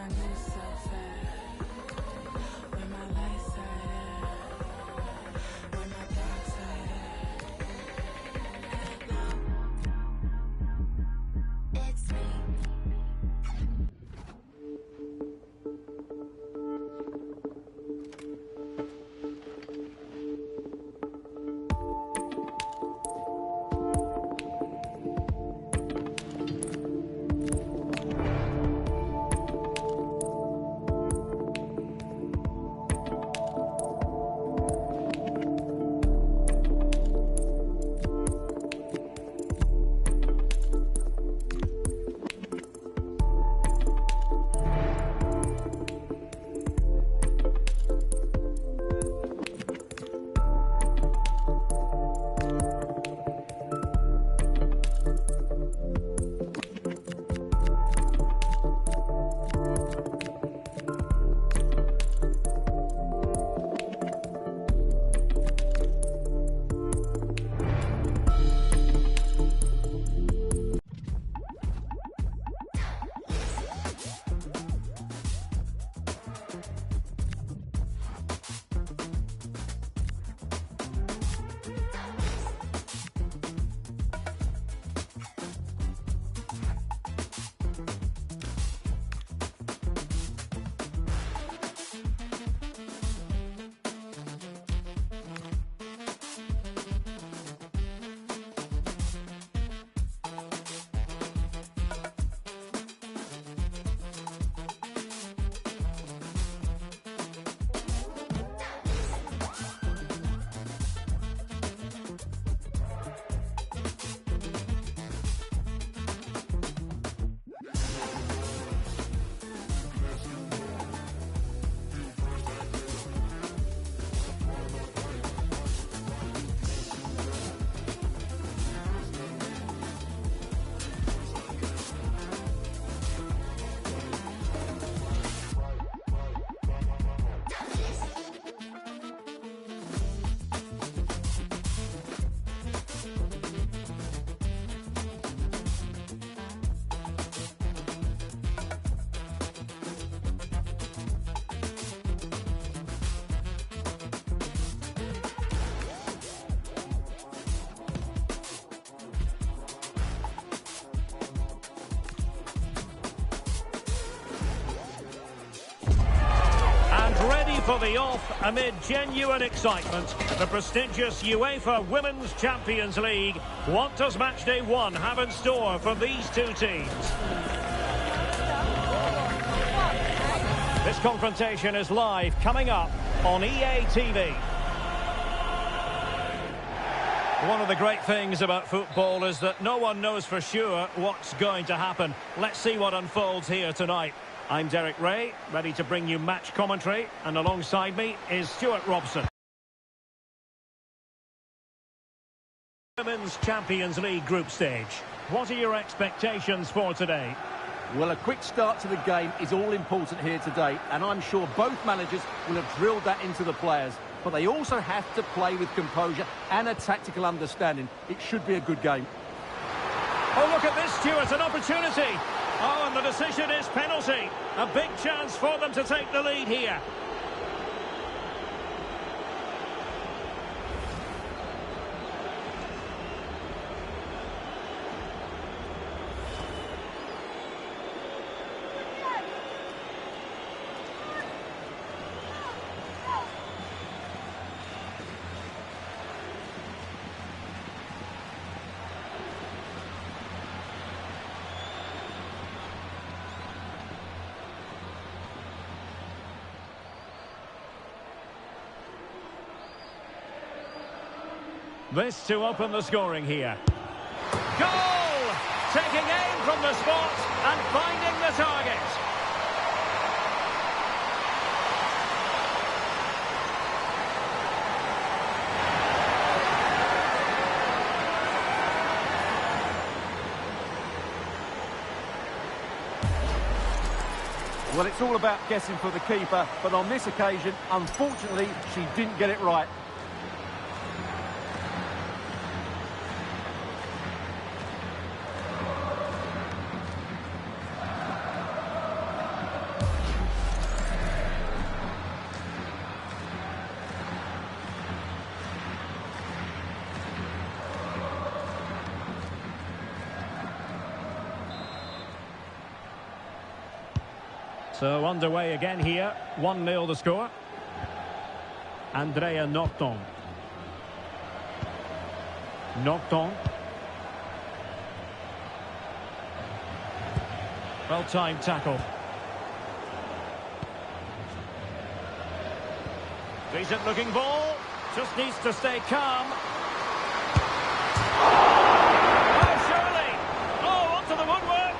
my new self at? Where my light side at? Where my dark side at? It's me. For the off, amid genuine excitement, the prestigious UEFA Women's Champions League. What does matchday 1 have in store for these two teams? This confrontation is live, coming up on EA TV. One of the great things about football is that no one knows for sure what's going to happen. Let's see what unfolds here tonight. I'm Derek Ray, ready to bring you match commentary, and alongside me is Stuart Robson. Women's Champions League group stage. What are your expectations for today? Well, a quick start to the game is all important here today, and I'm sure both managers will have drilled that into the players. But they also have to play with composure and a tactical understanding. It should be a good game. Oh, look at this, Stuart, an opportunity. Oh, and the decision is penalty. A big chance for them to take the lead here. This to open the scoring here. Goal! Taking aim from the spot and finding the target. Well, it's all about guessing for the keeper, but on this occasion, unfortunately, she didn't get it right. So underway again here. 1-0 the score. Andrea Norton. Norton. Well-timed tackle. Decent looking ball. Just needs to stay calm. Oh, surely. Oh, onto the woodwork.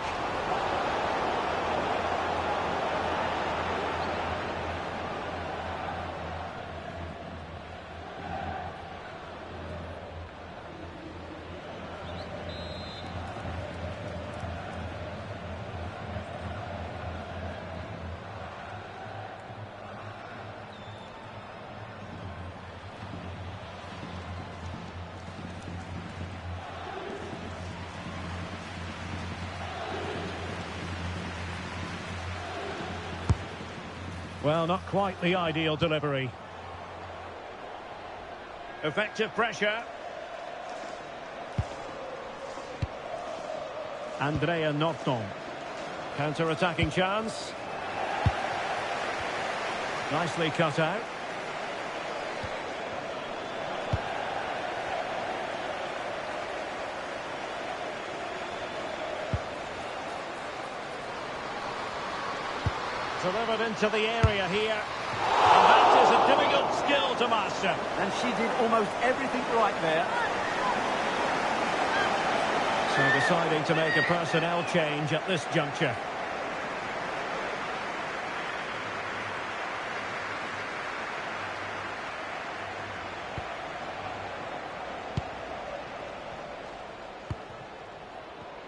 Well, not quite the ideal delivery. Effective pressure. Andrea Norton. Counter-attacking chance. Nicely cut out. Delivered into the area here. And that is a difficult skill to master. And she did almost everything right there. So deciding to make a personnel change at this juncture.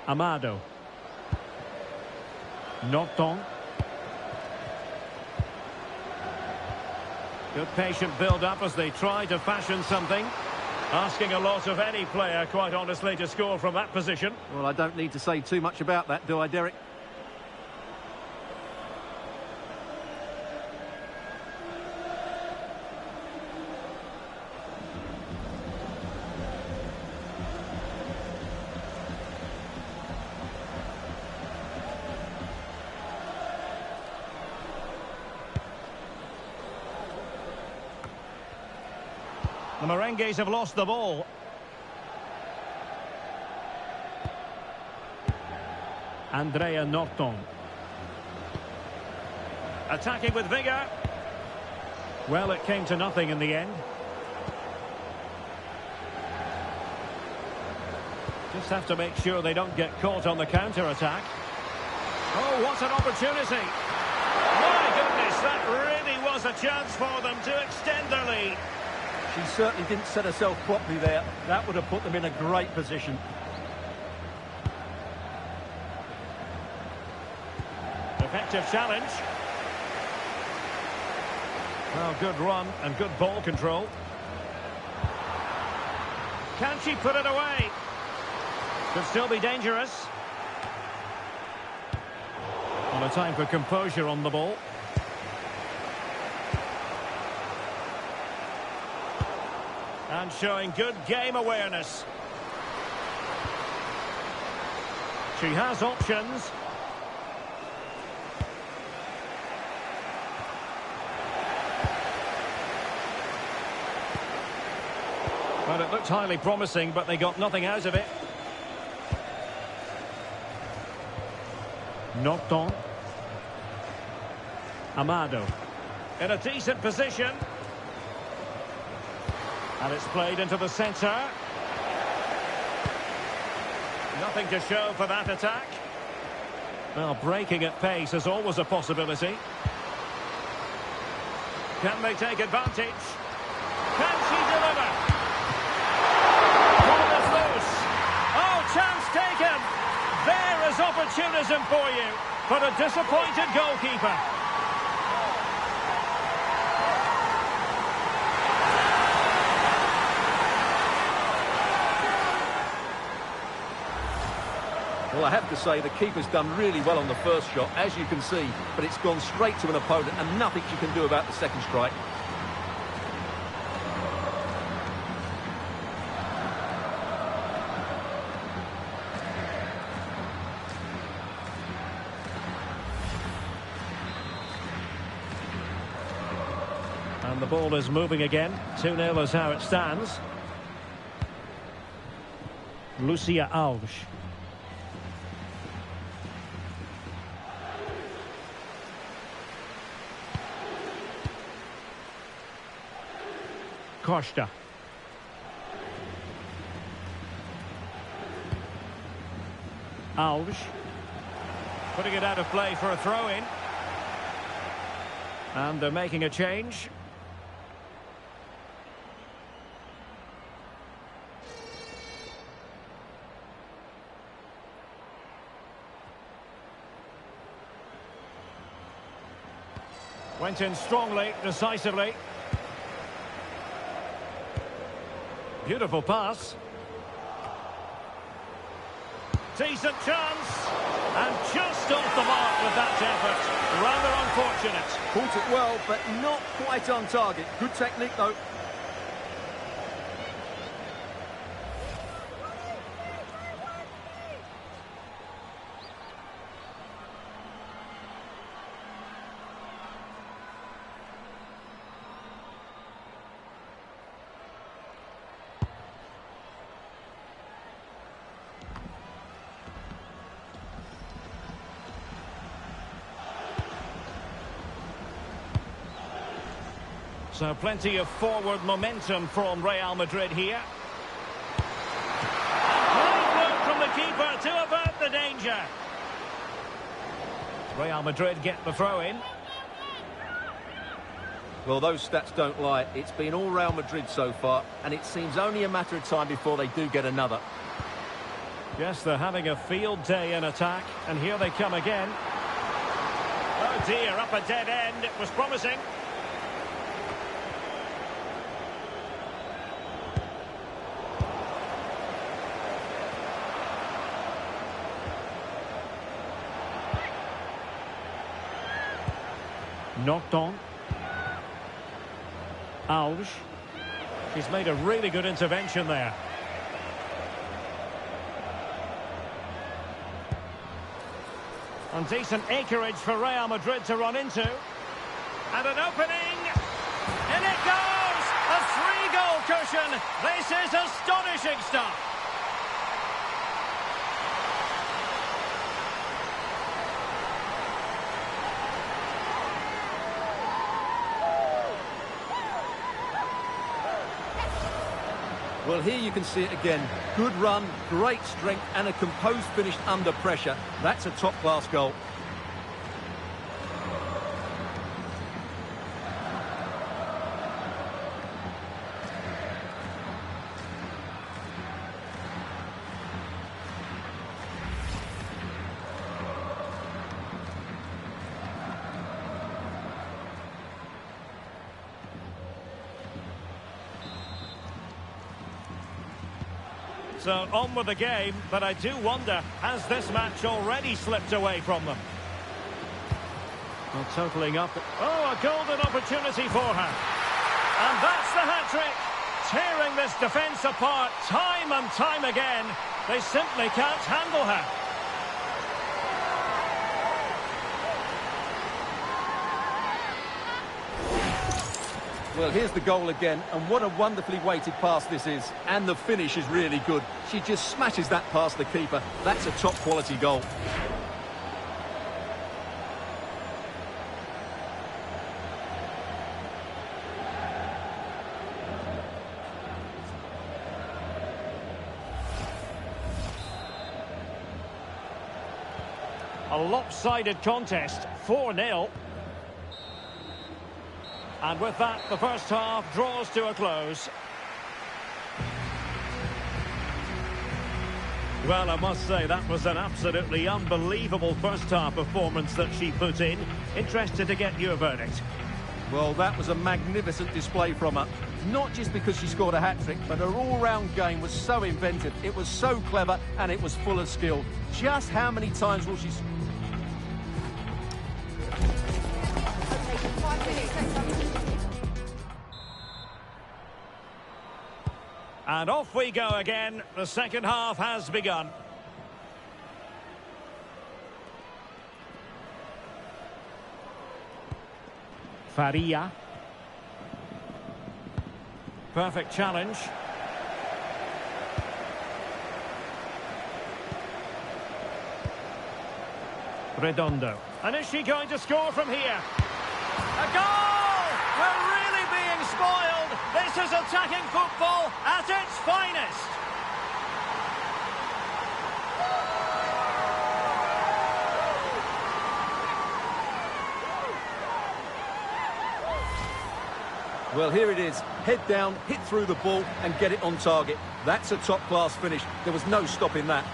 Amado. Norton. Good patient build-up as they try to fashion something. Asking a lot of any player, quite honestly, to score from that position. Well, I don't need to say too much about that, do I, Derek? The Merengues have lost the ball. Andrea Norton. Attacking with vigour. Well, it came to nothing in the end. Just have to make sure they don't get caught on the counter-attack. Oh, what an opportunity. My goodness, that really was a chance for them to extend their lead. She certainly didn't set herself properly there. That would have put them in a great position. Effective challenge. Well, good run and good ball control. Can she put it away? Could still be dangerous. On a time for composure on the ball. And showing good game awareness. She has options. Well, it looked highly promising, but they got nothing out of it. Norton. Amado. In a decent position. And it's played into the centre. Nothing to show for that attack. Well, breaking at pace is always a possibility. Can they take advantage? Can she deliver? Ball is loose. Oh, chance taken. There is opportunism for you, but a disappointed goalkeeper. Well, I have to say the keeper's done really well on the first shot, as you can see, but it's gone straight to an opponent and nothing she can do about the second strike. And the ball is moving again. 2-0 is how it stands. Lucia Alves. Costa. Alves. Putting it out of play for a throw-in. And they're making a change. Went in strongly, decisively. Beautiful pass. Decent chance. And just off the mark with that effort. Rather unfortunate. Caught it well, but not quite on target. Good technique, though. So plenty of forward momentum from Real Madrid here. Great work from the keeper to avert the danger. Real Madrid get the throw in. Well, those stats don't lie. It's been all Real Madrid so far, and it seems only a matter of time before they do get another. Yes, they're having a field day in attack, and here they come again. Oh dear, up a dead end. It was promising. Knocked on. Alves. She's made a really good intervention there. And decent acreage for Real Madrid to run into. And an opening. In it goes! A 3-goal cushion. This is astonishing stuff. Well, here you can see it again. Good run, great strength, and a composed finish under pressure. That's a top-class goal. So on with the game, but I do wonder, has this match already slipped away from them? Well, totalling up. Oh, a golden opportunity for her. And that's the hat-trick. Tearing this defence apart time and time again. They simply can't handle her. Well, here's the goal again, and what a wonderfully weighted pass this is. And the finish is really good. She just smashes that past the keeper. That's a top-quality goal. A lopsided contest, 4-0. And with that, the first half draws to a close. Well, I must say, that was an absolutely unbelievable first-half performance that she put in. Interested to get your verdict. Well, that was a magnificent display from her. Not just because she scored a hat-trick, but her all-round game was so inventive. It was so clever, and it was full of skill. Just how many times will she... And off we go again. The second half has begun. Faria. Perfect challenge. Redondo. And is she going to score from here? A goal! We're really being spoiled. This is attacking football at its finest. Well, here it is. Head down, hit through the ball and get it on target. That's a top-class finish. There was no stopping that.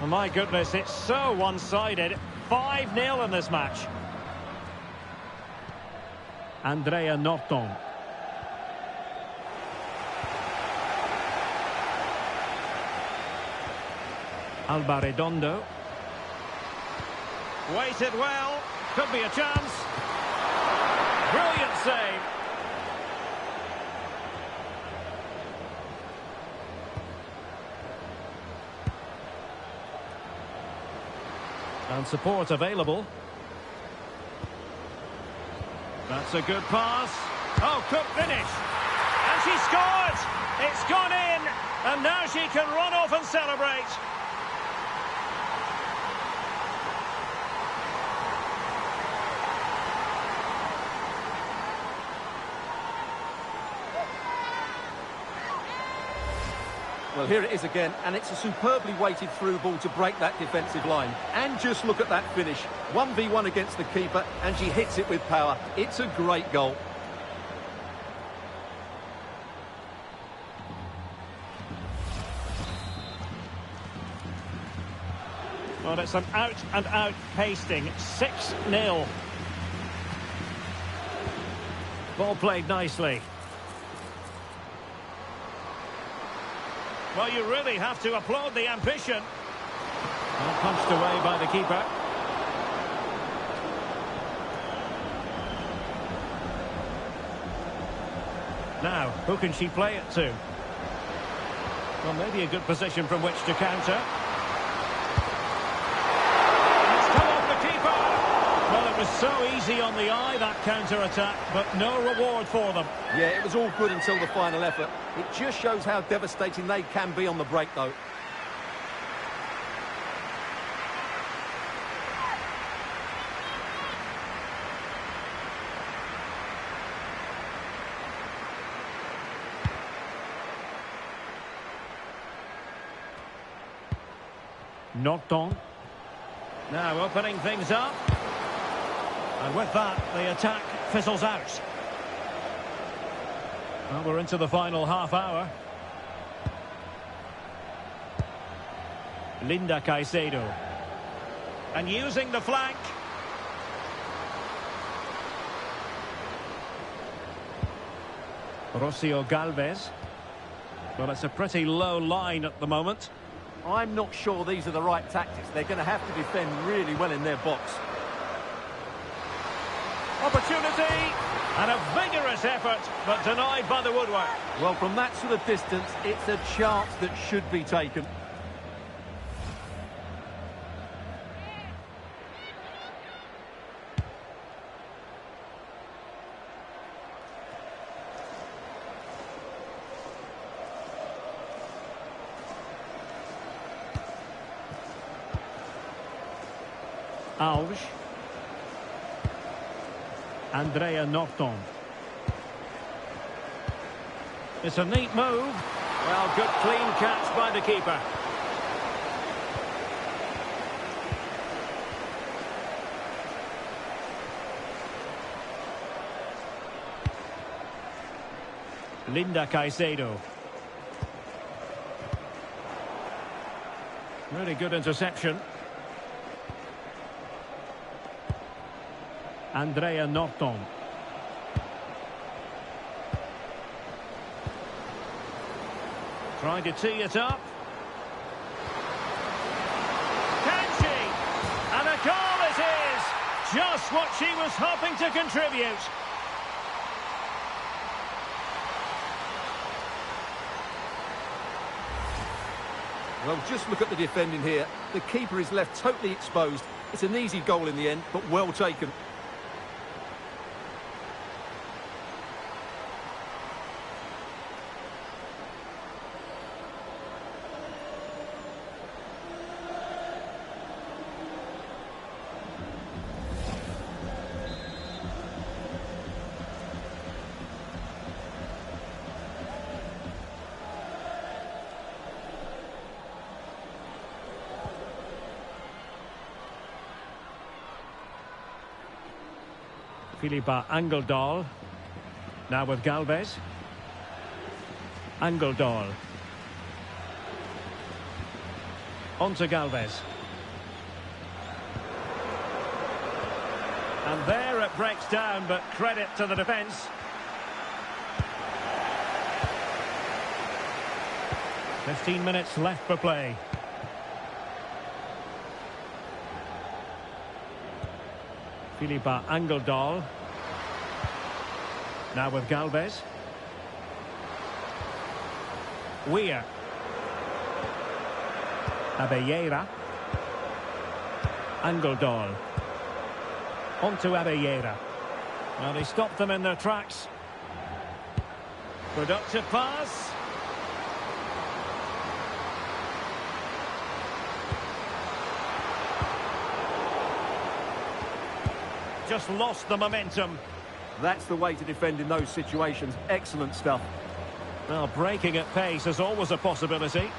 Oh, my goodness, it's so one-sided. 5-0 in this match. Andrea Norton. Alba Redondo. Waited well. Could be a chance. Brilliant save. And support available. That's a good pass. Oh, good finish. And she scored! It's gone in. And now she can run off and celebrate. Well, here it is again, and it's a superbly weighted through ball to break that defensive line. And just look at that finish. 1v1 against the keeper, and she hits it with power. It's a great goal. Well, it's an out-and-out pasting. 6-0. Ball played nicely. Well, you really have to applaud the ambition. Well, punched away by the keeper. Now, who can she play it to? Well, maybe a good position from which to counter. It's come off the keeper. Well, it was so easy on the eye, that counter-attack, but no reward for them. Yeah, it was all good until the final effort. It just shows how devastating they can be on the break, though. Norton. Now opening things up. And with that, the attack fizzles out. Well, we're into the final half hour. Linda Caicedo. And using the flank. Rocio Galvez. Well, it's a pretty low line at the moment. I'm not sure these are the right tactics. They're going to have to defend really well in their box. Opportunity. And a vigorous effort, but denied by the woodwork. Well, from that sort of distance, it's a chance that should be taken. Alves. Andrea Norton. It's a neat move. Well, good clean catch by the keeper. Linda Caicedo. Really good interception. Andrea Norton. Trying to tee it up. Can she? And a goal it is! Just what she was hoping to contribute. Well, just look at the defending here. The keeper is left totally exposed. It's an easy goal in the end, but well taken. Filipa Angeldal. Now with Galvez. Angeldal. On to Galvez. And there it breaks down, but credit to the defence. "15 minutes left for play. Filipa Angeldal. Now with Galvez. Weir. Abelleira. Angeldal. On to Abelleira. Well, he stopped them in their tracks. Productive pass. Just lost the momentum. That's the way to defend in those situations. Excellent stuff. Well, breaking at pace is always a possibility.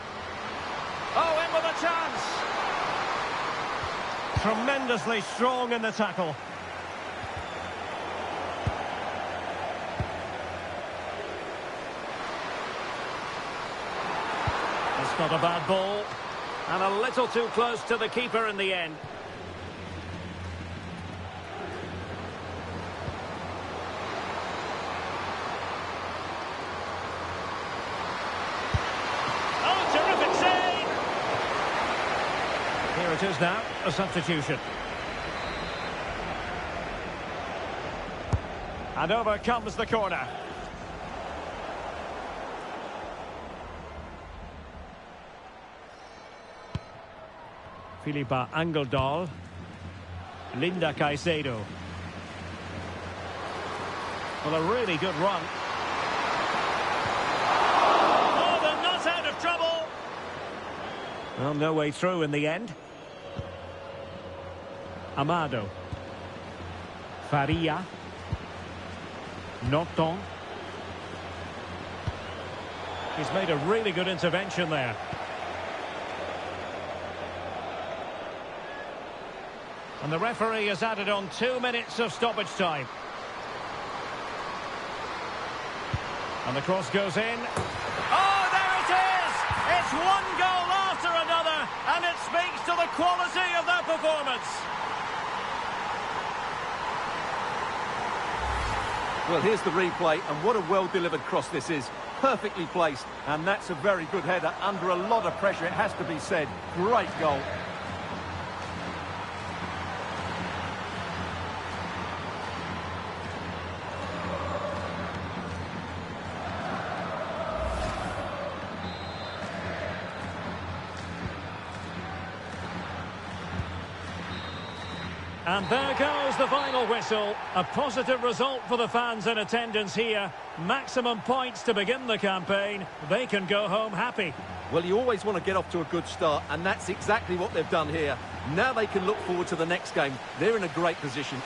Oh, in with a chance! Tremendously strong in the tackle. It's not a bad ball. And a little too close to the keeper in the end. Here it is now, a substitution. And over comes the corner. Filipa Angeldal. Linda Caicedo. Well, a really good run. Oh, they're not out of trouble. Well, no way through in the end. Amado. Faria. Noton. He's made a really good intervention there. And the referee has added on 2 minutes of stoppage time. And the cross goes in. Oh, there it is! It's one goal after another, and it speaks to the quality of their performance. Well, here's the replay, and what a well-delivered cross this is. Perfectly placed, and that's a very good header. Under a lot of pressure, it has to be said. Great goal. And there goes the final whistle. A positive result for the fans in attendance here. Maximum points to begin the campaign. They can go home happy. Well, you always want to get off to a good start, and that's exactly what they've done here. Now they can look forward to the next game. They're in a great position.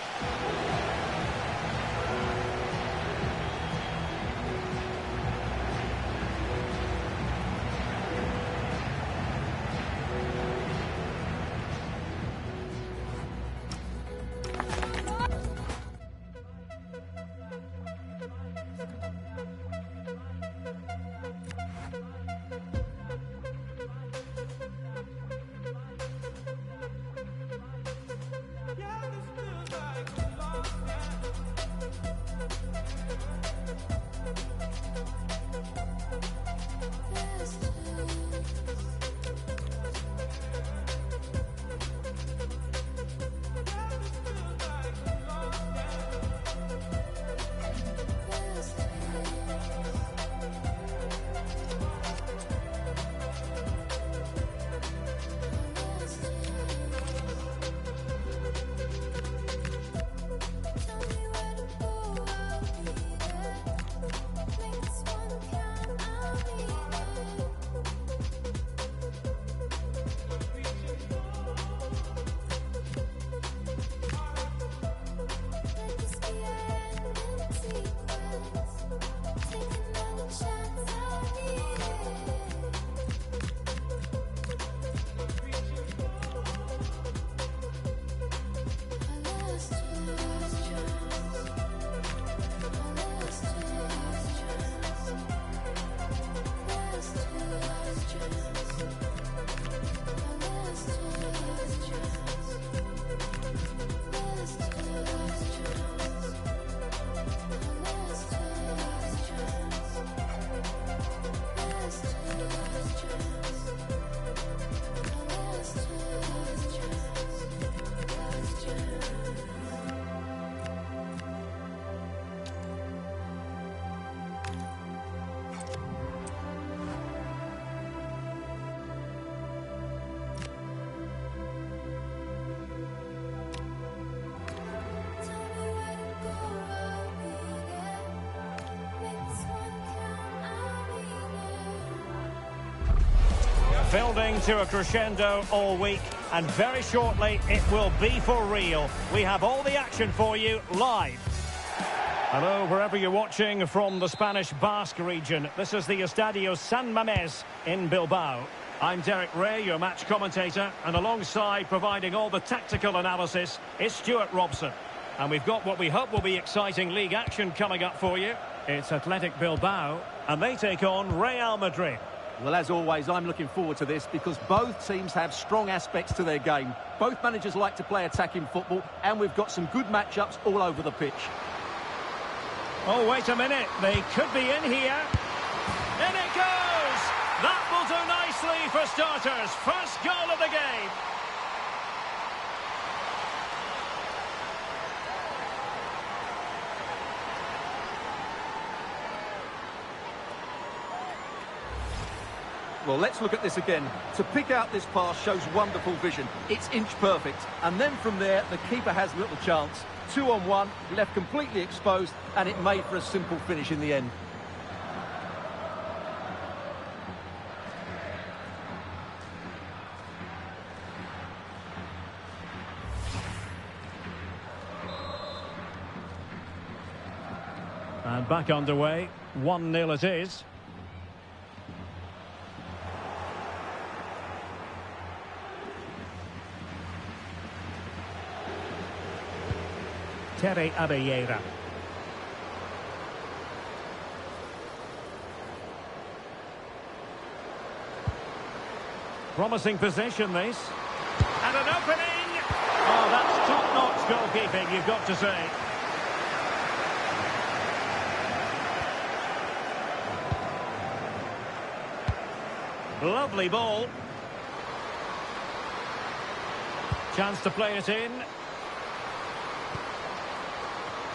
Building to a crescendo all week, and very shortly it will be for real. We have all the action for you live. Hello, wherever you're watching from the Spanish Basque region. This is the Estadio San Mamés in Bilbao. I'm Derek Ray, your match commentator, and alongside providing all the tactical analysis is Stuart Robson. And we've got what we hope will be exciting league action coming up for you. It's Athletic Bilbao, and they take on Real Madrid. Well, as always, I'm looking forward to this because both teams have strong aspects to their game. Both managers like to play attacking football, and we've got some good matchups all over the pitch. Oh, wait a minute. They could be in here. In it goes! That will do nicely for starters. First goal of the game. Well, let's look at this again. To pick out this pass shows wonderful vision. It's inch perfect. And then from there, the keeper has little chance. 2-on-1, left completely exposed, and it made for a simple finish in the end. And back underway. 1-0 it is. Terry Abelleira. Promising position, this. And an opening! Oh, that's top-notch goalkeeping, you've got to say. Lovely ball. Chance to play it in.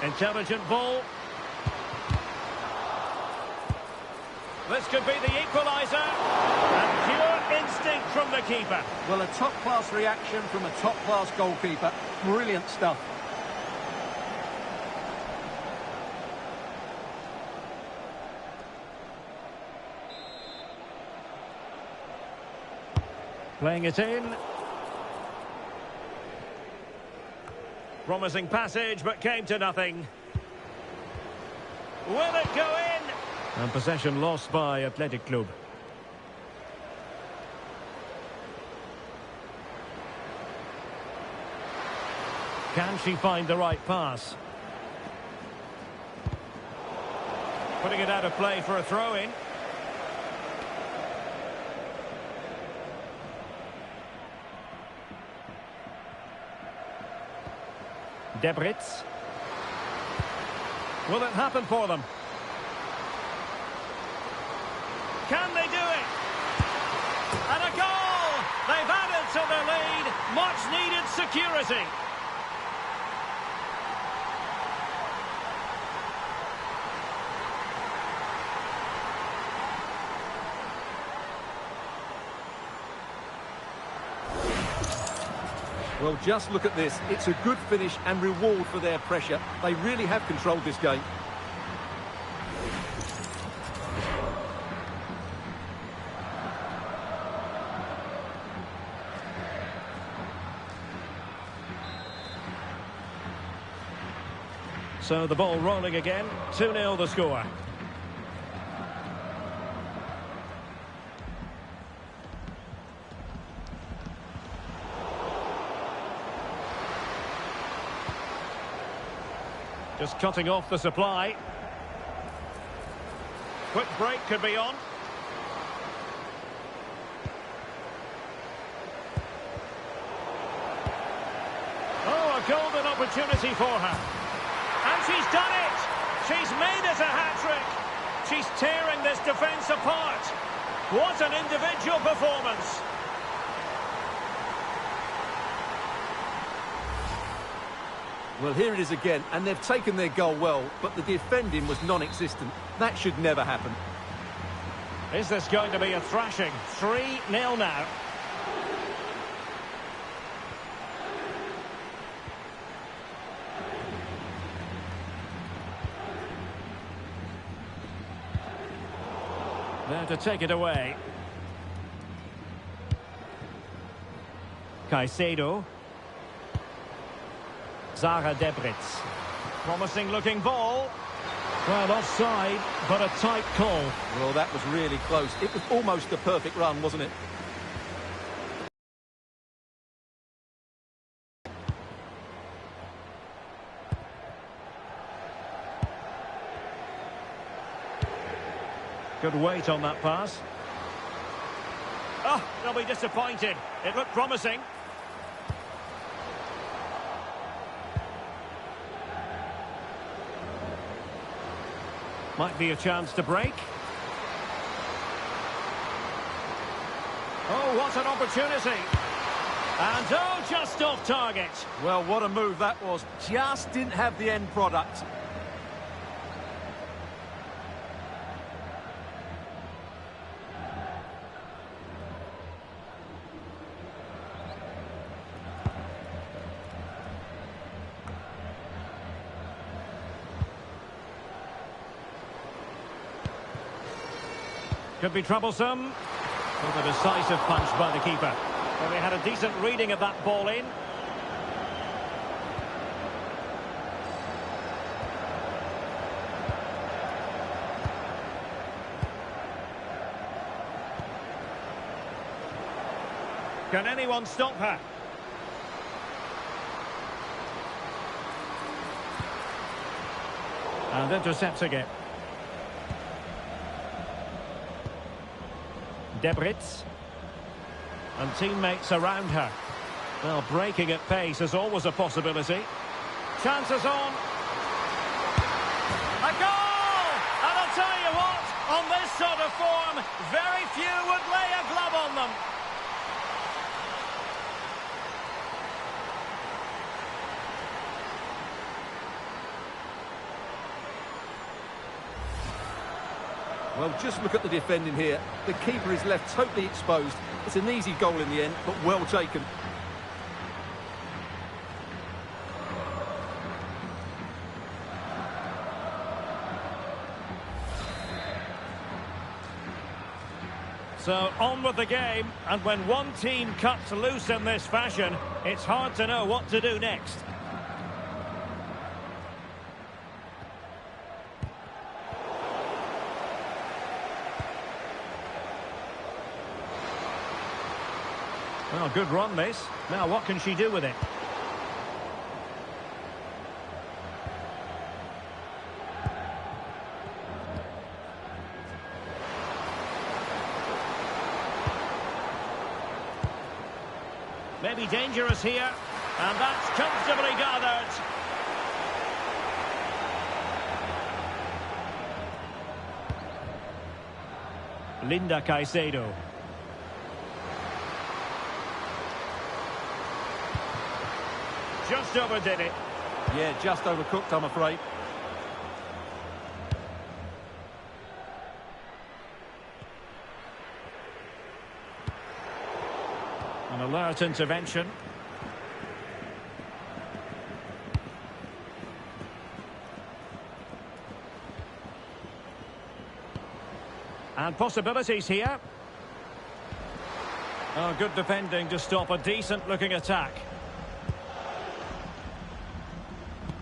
Intelligent ball. This could be the equaliser. And pure instinct from the keeper. Well, a top-class reaction from a top-class goalkeeper. Brilliant stuff. Playing it in. Promising passage, but came to nothing. Will it go in? And possession lost by Athletic Club. Can she find the right pass? Putting it out of play for a throw-in. Debritz. Will it happen for them? Can they do it? And a goal! They've added to their lead. Much needed security. Well, just look at this. It's a good finish and reward for their pressure. They really have controlled this game. So the ball rolling again. 2-0 the score. Just cutting off the supply. Quick break could be on. Oh, a golden opportunity for her. And she's done it! She's made it a hat-trick! She's tearing this defence apart. What an individual performance! Well, here it is again, and they've taken their goal well, but the defending was non-existent. That should never happen. Is this going to be a thrashing? 3-0 now. There to take it away. Caicedo. Zara Debritz. Promising looking ball. Well, offside, but a tight call. Well, that was really close. It was almost a perfect run, wasn't it? Good weight on that pass. Oh, they'll be disappointed. It looked promising. Might be a chance to break. Oh, what an opportunity. And oh, just off target. Well, what a move that was. Just didn't have the end product. Could be troublesome. With a decisive punch by the keeper. Well, they had a decent reading of that ball in. Can anyone stop her? And intercepting it. Debritz. And teammates around her. Well, breaking at pace is always a possibility. Chances on. A goal! And I'll tell you what, on this sort of form, very few would lay a glove on them. Well, just look at the defending here. The keeper is left totally exposed. It's an easy goal in the end, but well taken. So on with the game, and when one team cuts loose in this fashion, it's hard to know what to do next. Well, good run this. Now what can she do with it? Maybe dangerous here, and that's comfortably gathered. Linda Caicedo. Just overdid it. Yeah, just overcooked, I'm afraid. An alert intervention. And possibilities here. Oh, good defending to stop a decent-looking attack.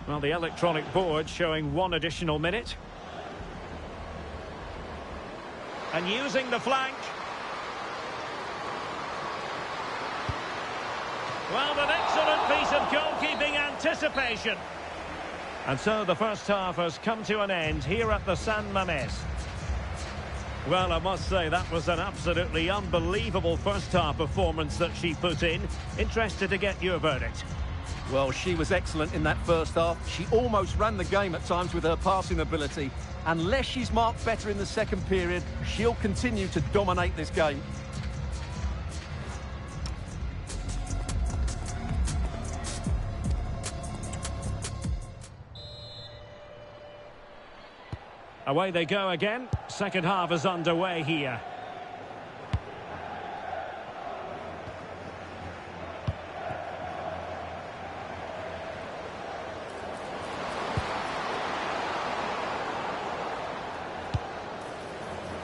Well, the electronic board showing one additional minute. And using the flank. Well, an excellent piece of goalkeeping anticipation. And so the first half has come to an end here at the San Mamés. Well, I must say that was an absolutely unbelievable first half performance that she put in. Interested to get your verdict. Well, she was excellent in that first half. She almost ran the game at times with her passing ability. Unless she's marked better in the second period, she'll continue to dominate this game. Away they go again. Second half is underway here.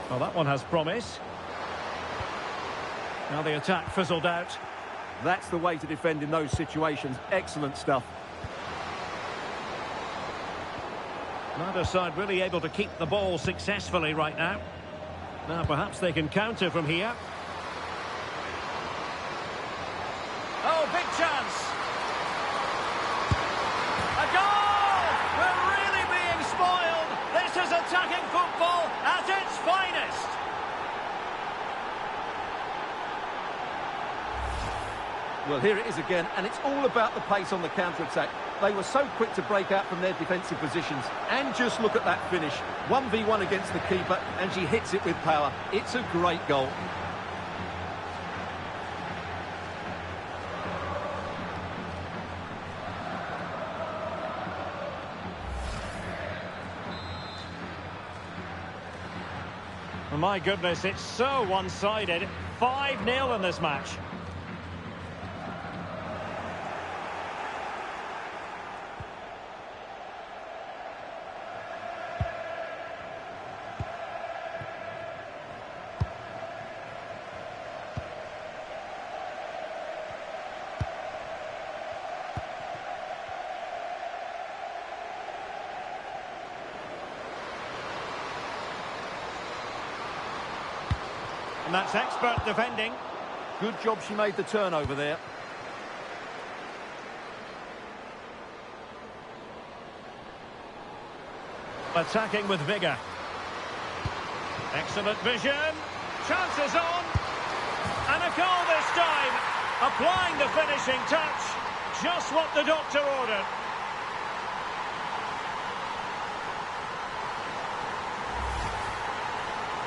Well, that one has promise. Now the attack fizzled out. That's the way to defend in those situations. Excellent stuff. Neither side really able to keep the ball successfully right now. Now perhaps they can counter from here. Oh, big chance. A goal! We're really being spoiled. This is attacking football at its finest. Well, here it is again, and it's all about the pace on the counter-attack. They were so quick to break out from their defensive positions. And just look at that finish. 1v1 against the keeper, and she hits it with power. It's a great goal. Oh, my goodness, it's so one-sided. 5-0 in this match. And that's expert defending. Good job she made the turnover there. Attacking with vigour. Excellent vision. Chances on. And a goal this time. Applying the finishing touch. Just what the doctor ordered.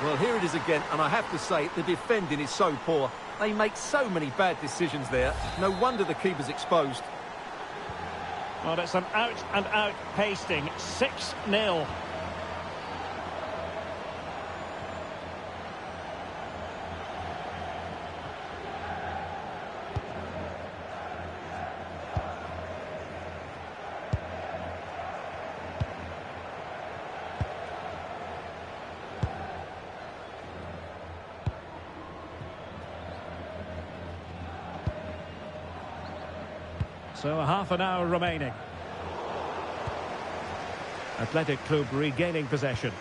Well, here it is again, and I have to say, the defending is so poor. They make so many bad decisions there. No wonder the keeper's exposed. Well, it's an out-and-out pasting. 6-0. So a half an hour remaining. Athletic Club regaining possession.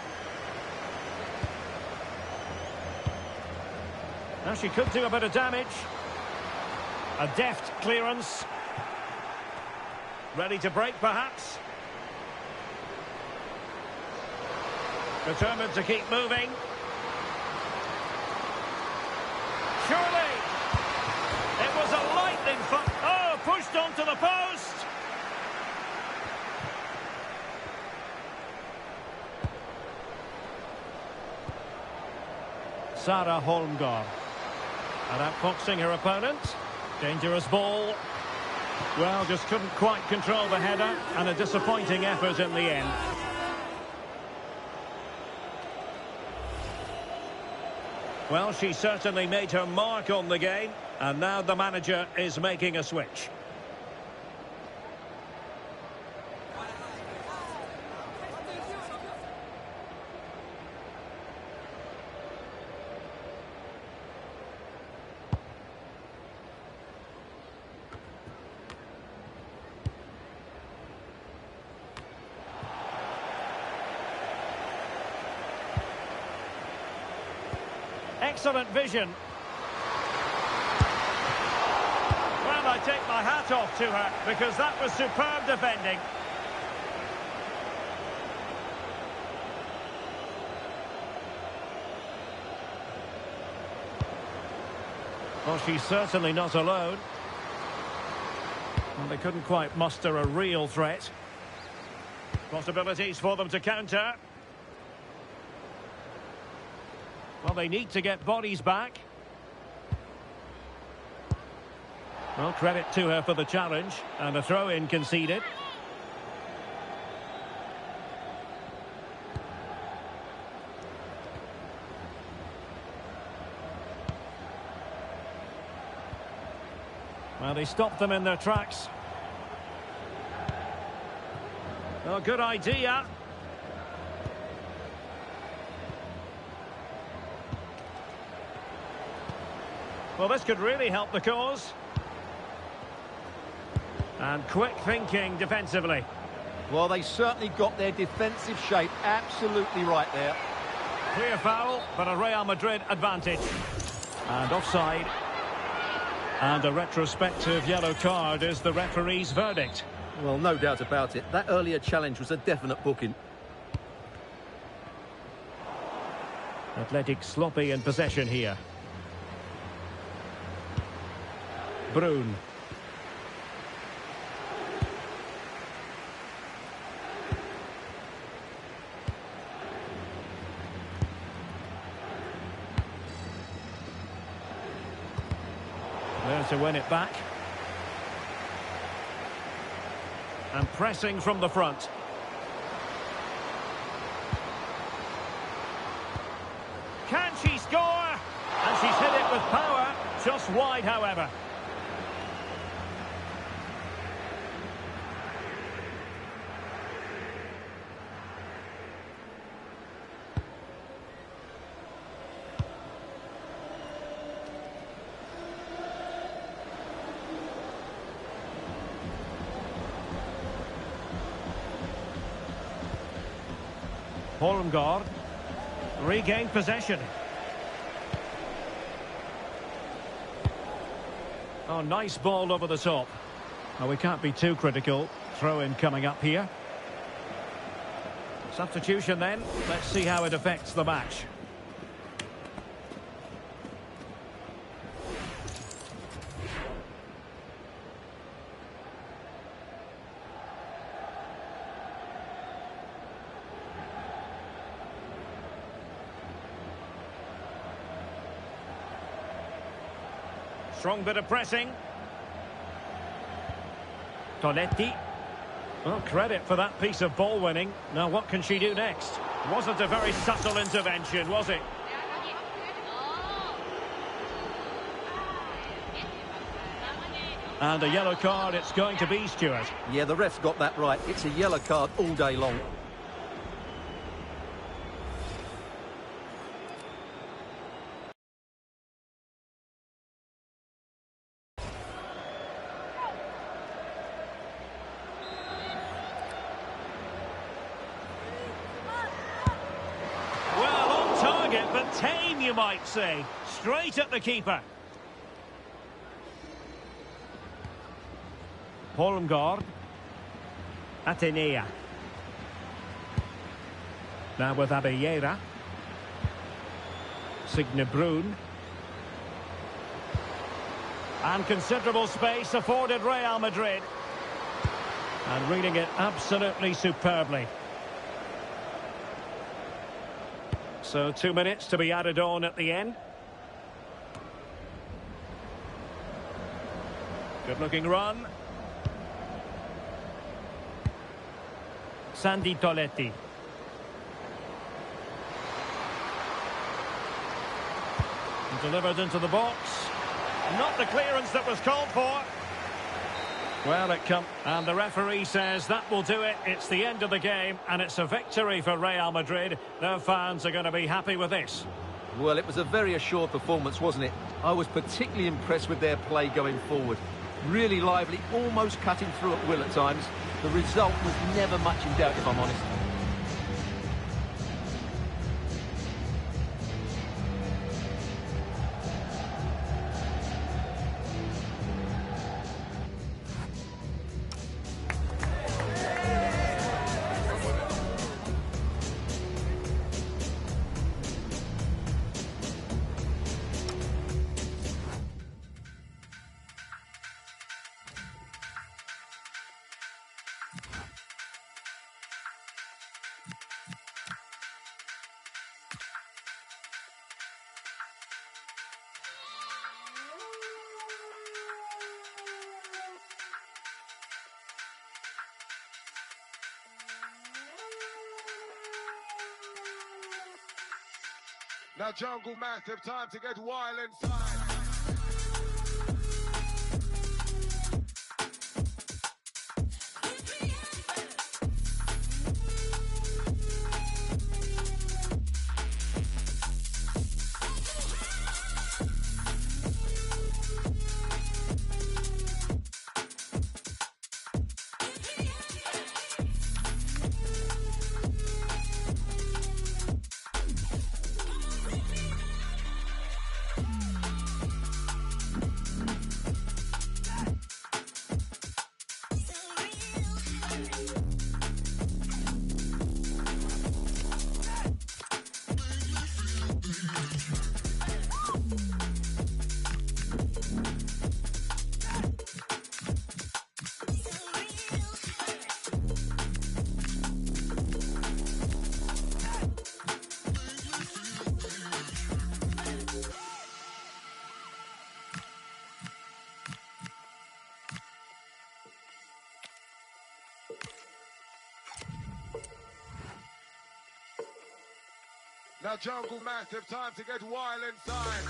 Now she could do a bit of damage. A deft clearance. Ready to break, perhaps. Determined to keep moving. Surely. It was a lightning foot. Oh, pushed onto the post. Sarah Holmgård. And outfoxing her opponent. Dangerous ball. Well, just couldn't quite control the header, and a disappointing effort in the end. Well, she certainly made her mark on the game, and now the manager is making a switch. Excellent vision. Well, I take my hat off to her because that was superb defending. Well, she's certainly not alone. Well, they couldn't quite muster a real threat. Possibilities for them to counter. Well, they need to get bodies back. Well, credit to her for the challenge, and a throw-in conceded. Well, they stopped them in their tracks. Oh, good idea. Well, this could really help the cause. And quick thinking defensively. Well, they certainly got their defensive shape absolutely right there. Clear foul, but a Real Madrid advantage. And offside. And a retrospective yellow card is the referee's verdict. Well, no doubt about it. That earlier challenge was a definite booking. Athletic sloppy in possession here. Brun. There to win it back. And pressing from the front. Can she score? And she's hit it with power. Just wide, however. Holmgaard regained possession. Oh, nice ball over the top. Well, we can't be too critical. Throw-in coming up here. Substitution then. Let's see how it affects the match. Strong bit of pressing. Tonetti. Well, credit for that piece of ball winning. Now what can she do next? Wasn't a very subtle intervention, was it? And a yellow card it's going to be, Stuart. Yeah, the ref's got that right. It's a yellow card all day long. But tame, you might say. Straight at the keeper. Holmgaard. Atenea. Now with Abellera. Signe Brun. And considerable space afforded Real Madrid. And reading it absolutely superbly. So 2 minutes to be added on at the end. Good looking run. Sandy Toletti. Delivered into the box. Not the clearance that was called for. Well, it come, and the referee says that will do it. It's the end of the game, and it's a victory for Real Madrid. Their fans are going to be happy with this. Well, it was a very assured performance, wasn't it? I was particularly impressed with their play going forward. Really lively, almost cutting through at will at times. The result was never much in doubt, if I'm honest. Now Jungle Massive, time to get wild inside. Now Jungle Massive, time to get wild inside.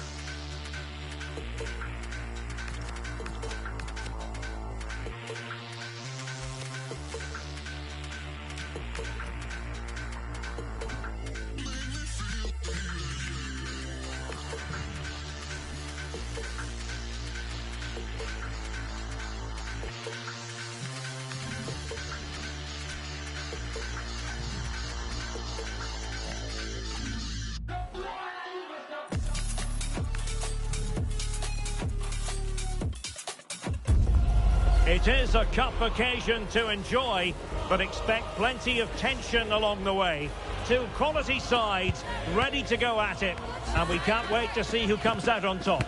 It is a cup occasion to enjoy, but expect plenty of tension along the way. Two quality sides ready to go at it, and we can't wait to see who comes out on top.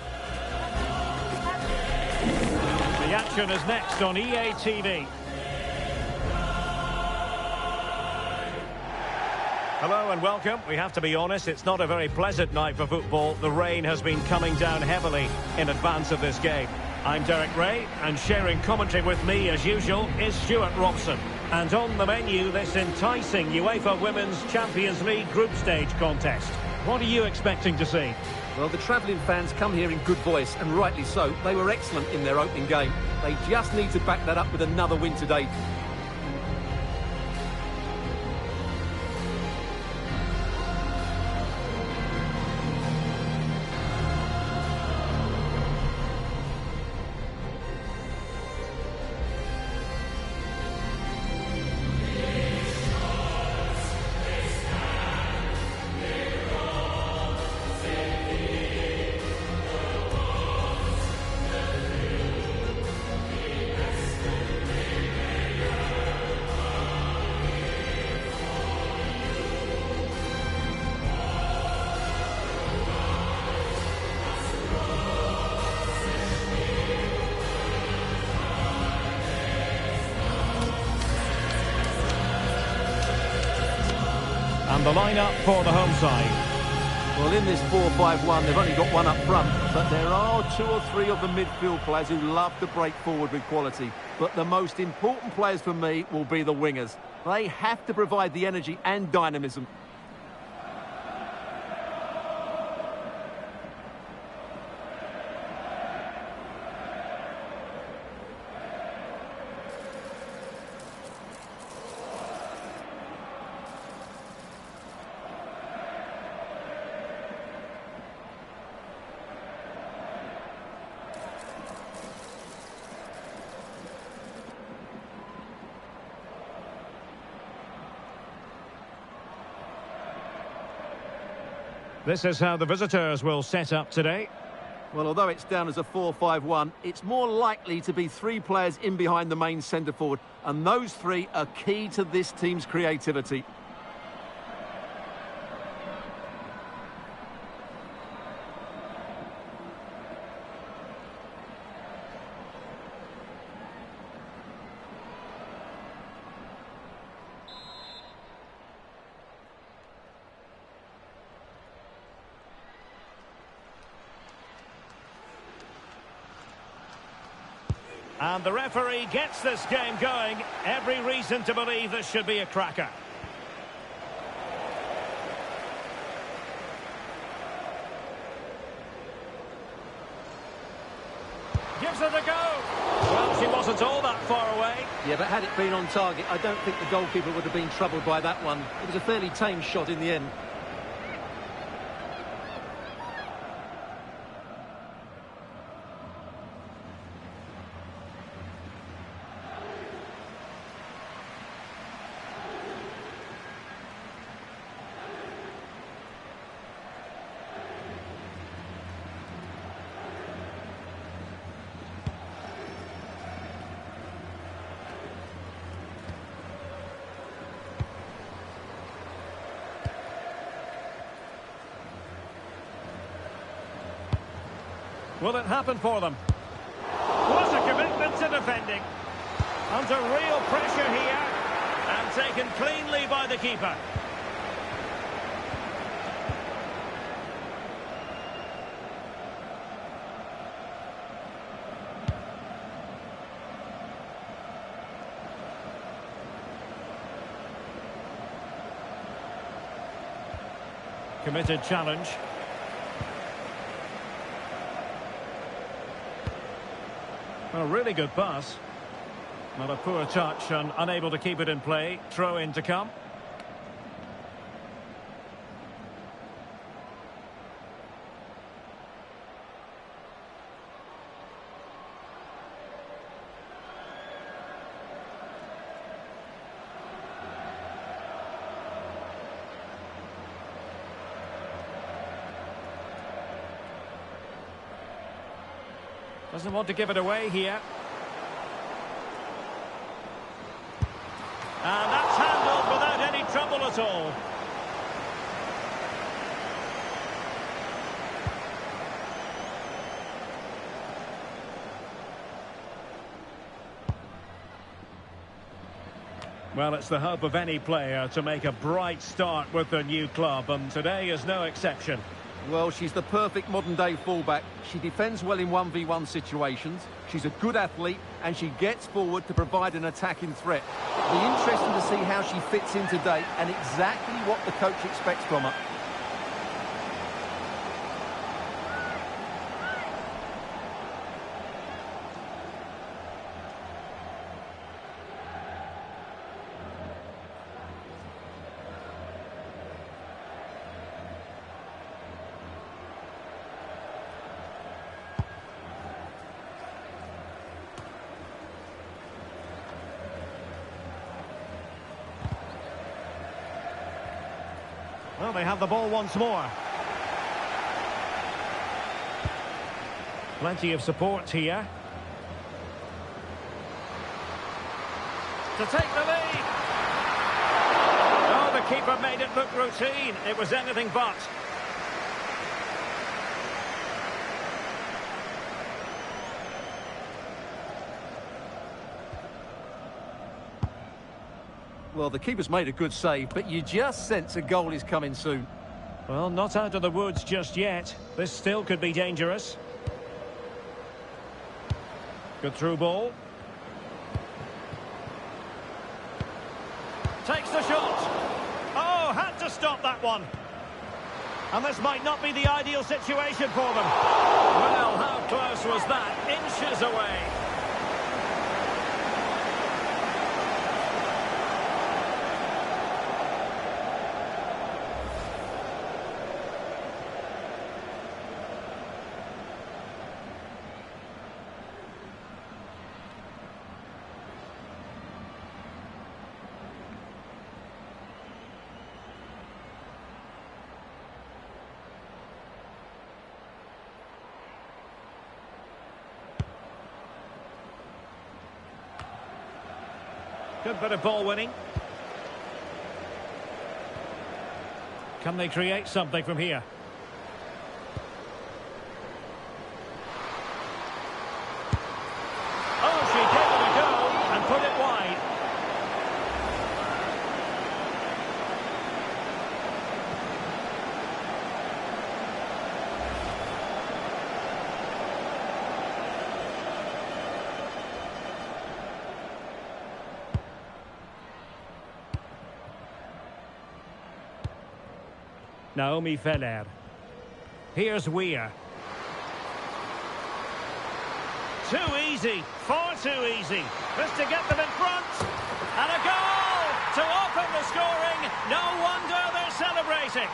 The action is next on EA TV. Hello and welcome. We have to be honest, it's not a very pleasant night for football. The rain has been coming down heavily in advance of this game. I'm Derek Ray, and sharing commentary with me, as usual, is Stuart Robson. And on the menu, this enticing UEFA Women's Champions League group stage contest. What are you expecting to see? Well, the travelling fans come here in good voice, and rightly so. They were excellent in their opening game. They just need to back that up with another win today. And the lineup for the home side. Well, in this 4-5-1, they've only got one up front, but there are two or three of the midfield players who love to break forward with quality. But the most important players for me will be the wingers. They have to provide the energy and dynamism. This is how the visitors will set up today. Well, although it's down as a 4-5-1, it's more likely to be three players in behind the main centre forward, and those three are key to this team's creativity. And the referee gets this game going. Every reason to believe this should be a cracker. Gives it a go. Well, she wasn't all that far away. Yeah, but had it been on target, I don't think the goalkeeper would have been troubled by that one. It was a fairly tame shot in the end. Will it happen for them? What a commitment to defending. Under real pressure here. And taken cleanly by the keeper. Committed challenge. A really good pass. Not a poor touch and unable to keep it in play. Throw in to come. Doesn't want to give it away here. And that's handled without any trouble at all. Well, it's the hope of any player to make a bright start with their new club, and today is no exception. Well, she's the perfect modern-day fullback. She defends well in 1v1 situations. She's a good athlete, and she gets forward to provide an attacking threat. It'll be interesting to see how she fits in today and exactly what the coach expects from her. Well, they have the ball once more. Plenty of support here. To take the lead. Oh, the keeper made it look routine. It was anything but. Well, the keeper's made a good save, but you just sense a goal is coming soon. Well, not out of the woods just yet. This still could be dangerous. Good through ball. Takes the shot. Oh, had to stop that one. And this might not be the ideal situation for them. Well, how close was that? Inches away. Good bit of ball winning. Can they create something from here? Oh, she gave it a go and put it wide. Naomi Feller. Here's Weir. Too easy, far too easy. Just to get them in front. And a goal to open the scoring. No wonder they're celebrating.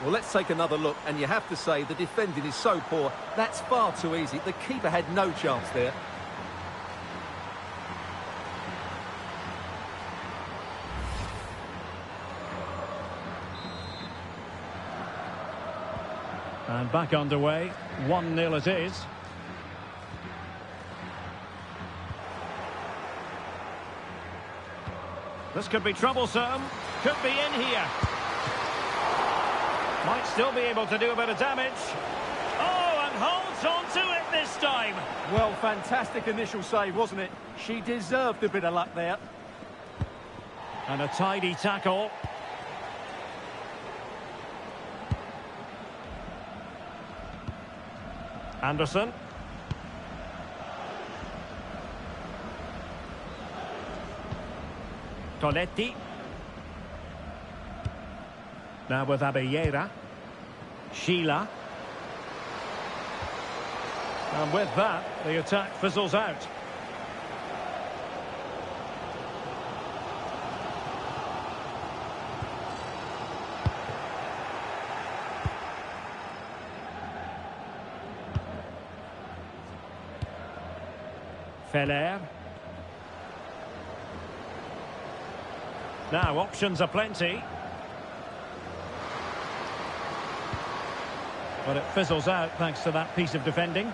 Well, let's take another look, and you have to say the defending is so poor. That's far too easy. The keeper had no chance there. And back underway. 1-0 it is. This could be troublesome. Could be in here. Might still be able to do a bit of damage. Oh, and holds on to it this time. Well, fantastic initial save, wasn't it? She deserved a bit of luck there. And a tidy tackle. Anderson. Coletti. Now with Abellera. Sheila. And with that, the attack fizzles out. Feller. Now, options are plenty. But it fizzles out thanks to that piece of defending.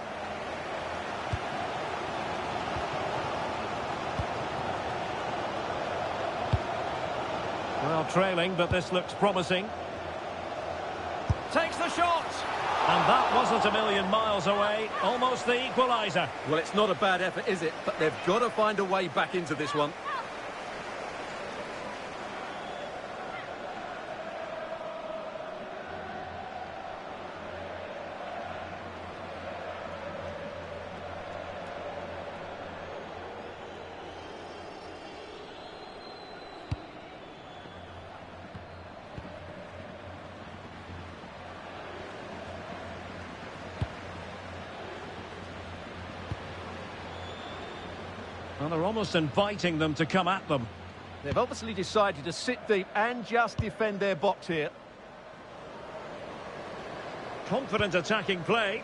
Well, trailing, but this looks promising. Takes the shot! And that wasn't a million miles away. Almost the equaliser. Well, it's not a bad effort, is it? But they've got to find a way back into this one. Well, they're almost inviting them to come at them. They've obviously decided to sit deep and just defend their box here. Confident attacking play.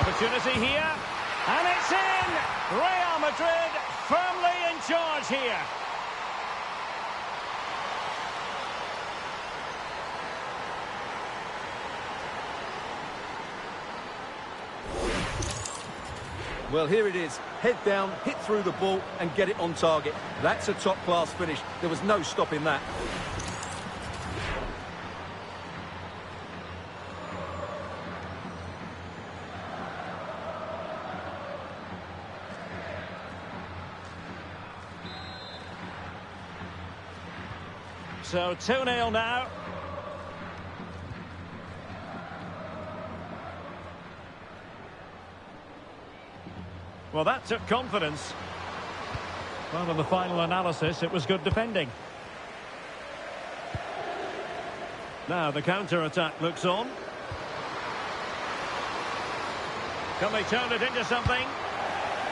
Opportunity here. And it's in! Real Madrid firmly in charge here. Well, here it is. Head down, hit through the ball and get it on target. That's a top-class finish. There was no stopping that. So 2-0 now. Well, that took confidence. Well, in the final analysis, it was good defending. Now the counter-attack looks on. Can they turn it into something?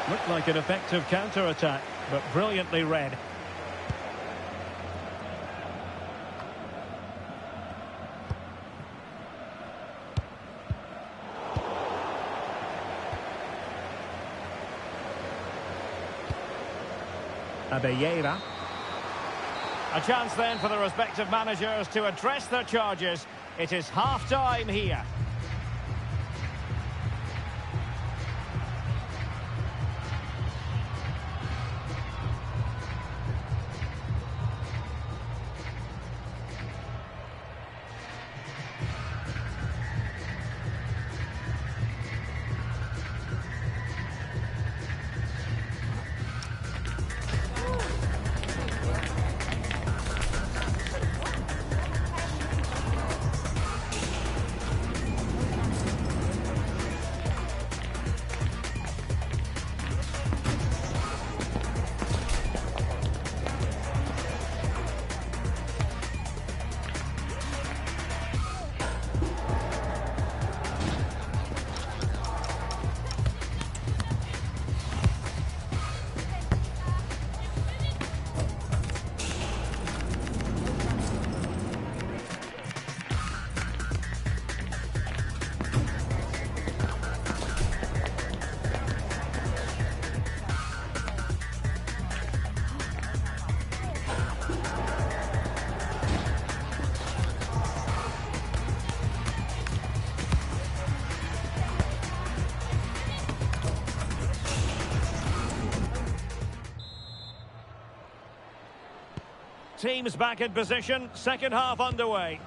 Looked like an effective counter-attack, but brilliantly read. Abellera. A chance then for the respective managers to address their charges. It is half-time here. Teams back in position, second half underway.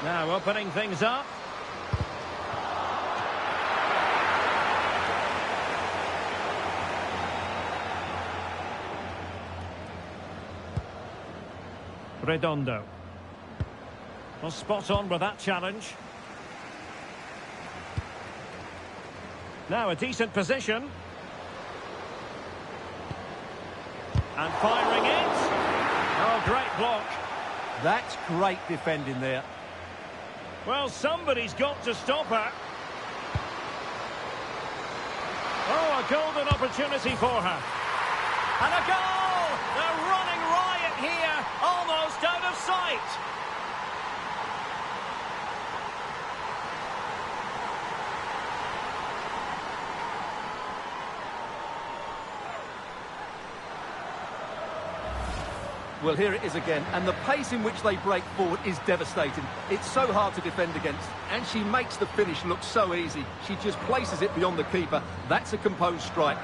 Now opening things up. Redondo. Well, spot on with that challenge. Now a decent position. And firing it. Oh, great block. That's great defending there. Well, somebody's got to stop her. Oh, a golden opportunity for her. And a goal! They're running riot here, almost out of sight. Well, here it is again, and the pace in which they break forward is devastating. It's so hard to defend against, and she makes the finish look so easy. She just places it beyond the keeper. That's a composed strike.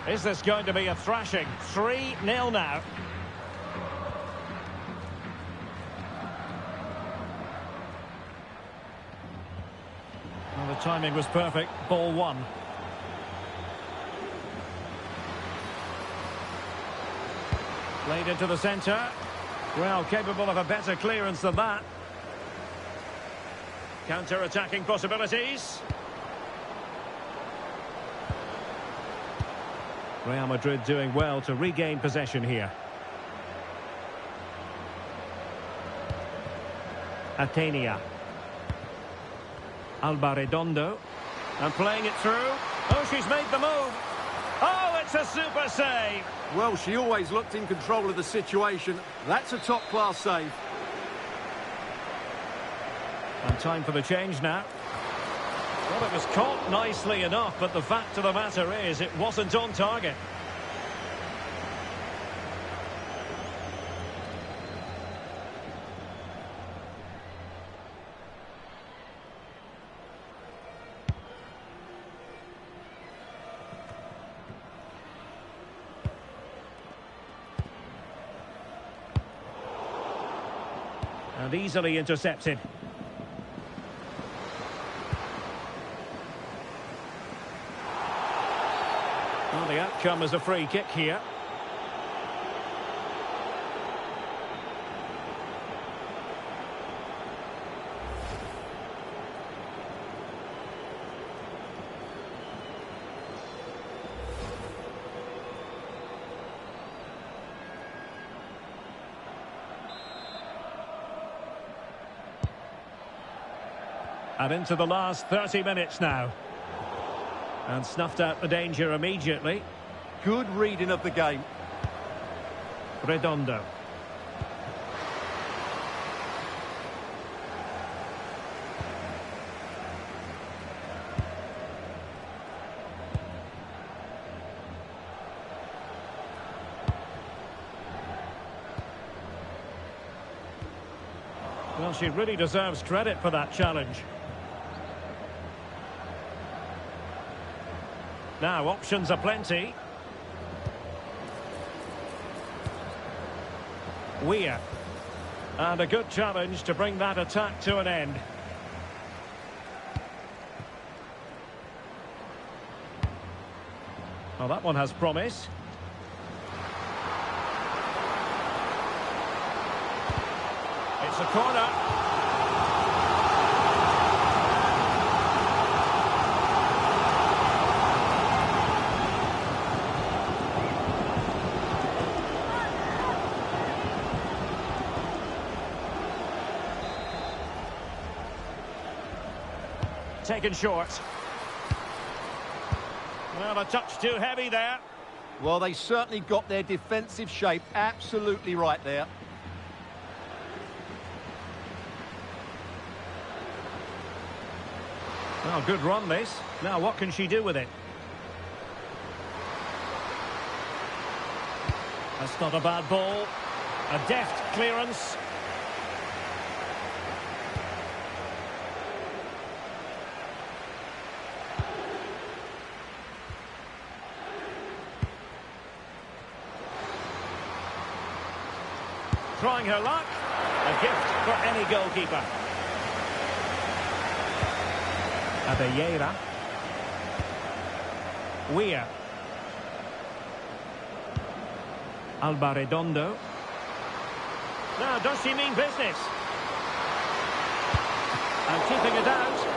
Is this going to be a thrashing? 3-0 now. Well, the timing was perfect. Ball one. Played into the centre. Well, capable of a better clearance than that. Counter-attacking possibilities. Real Madrid doing well to regain possession here. Atenia. Alba Redondo. And playing it through. Oh, she's made the move. Oh, it's a super save. Well, she always looked in control of the situation. That's a top-class save. And time for the change now. Well, it was caught nicely enough, but the fact of the matter is it wasn't on target. And easily intercepted. Well, the outcome is a free kick here. And into the last 30 minutes now. And snuffed out the danger immediately. Good reading of the game. Redondo. Well, she really deserves credit for that challenge. Now, options are plenty. Weir. And a good challenge to bring that attack to an end. Well, that one has promise. It's a corner. Taken short. Well, a touch too heavy there. Well, they certainly got their defensive shape absolutely right there. Well, good run this. Now, what can she do with it? That's not a bad ball. A deft clearance. Trying her luck. A gift for any goalkeeper. Abelleira. Weir. Alba Redondo. Now, does she mean business? And keeping it out.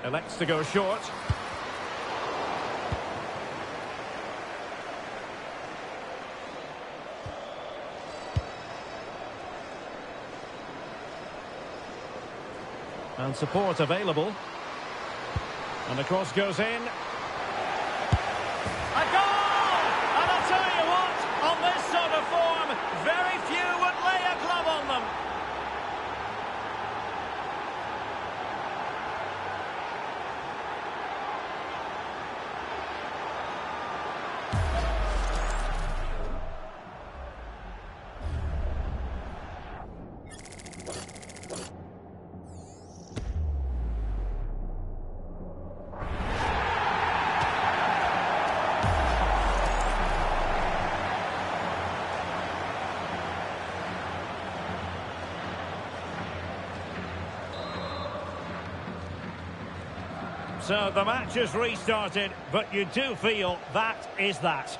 Elects to go short. And support available. And the cross goes in. A goal! And I'll tell you what, on this sort of form, very few would lay a glove on them. So the match has restarted, but you do feel that is that.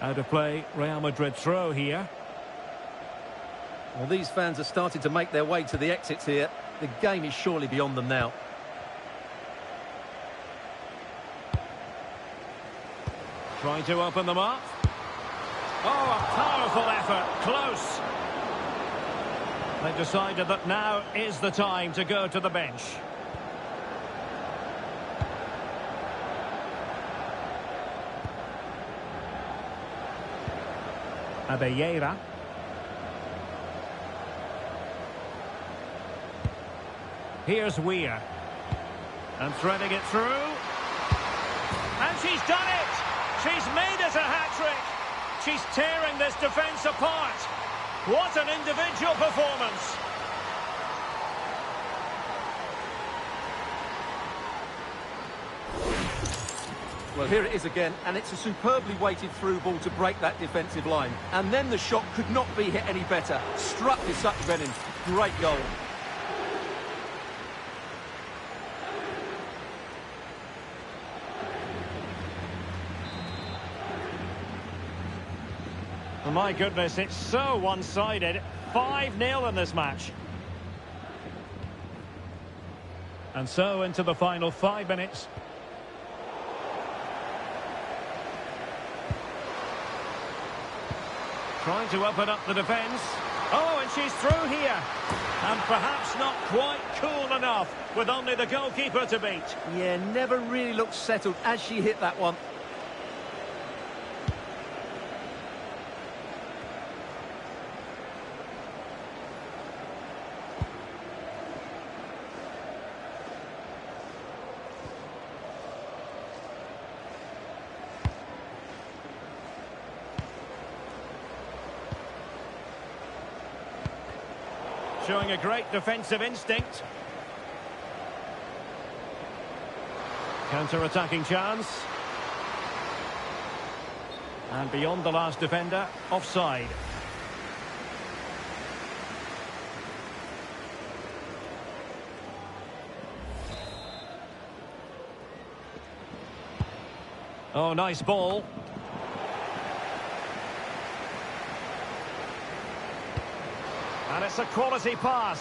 Out of play, Real Madrid throw here. Well, these fans are starting to make their way to the exits here. The game is surely beyond them now. Trying to open them up. Oh, a powerful effort, close. They decided that now is the time to go to the bench. Abelleira. Here's Weir. And threading it through. And she's done it! She's made it a hat-trick! She's tearing this defence apart! What an individual performance! Well, here it is again, and it's a superbly weighted through ball to break that defensive line. And then the shot could not be hit any better. Struck with such venom. Great goal. My goodness, it's so one-sided. 5-0 in this match. And so into the final 5 minutes. Trying to open up the defence. Oh, and she's through here. And perhaps not quite cool enough with only the goalkeeper to beat. Yeah, never really looked settled as she hit that one. Showing a great defensive instinct. Counter-attacking chance. And beyond the last defender, offside. Oh, nice ball. And it's a quality pass.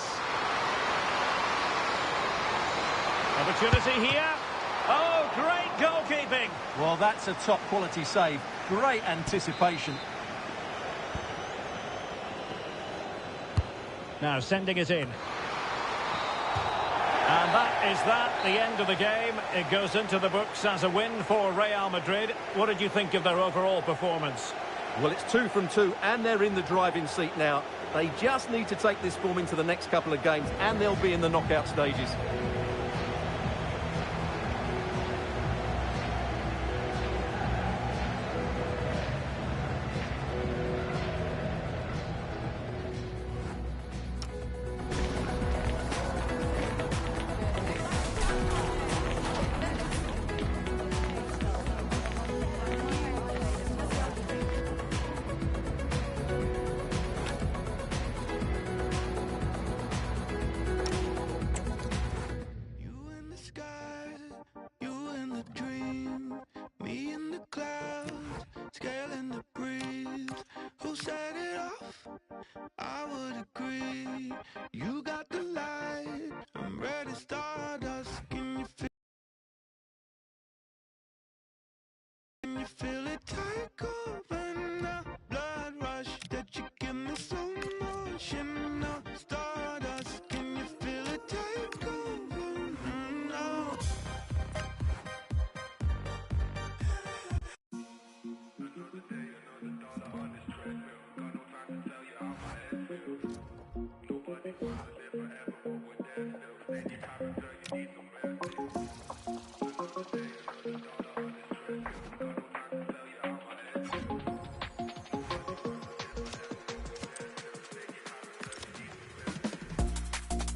Opportunity here. Oh, great goalkeeping. Well, that's a top quality save. Great anticipation. Now sending it in. And that is that, the end of the game. It goes into the books as a win for Real Madrid. What did you think of their overall performance? Well, it's 2 from 2, and they're in the driving seat now. They just need to take this form into the next couple of games, and they'll be in the knockout stages.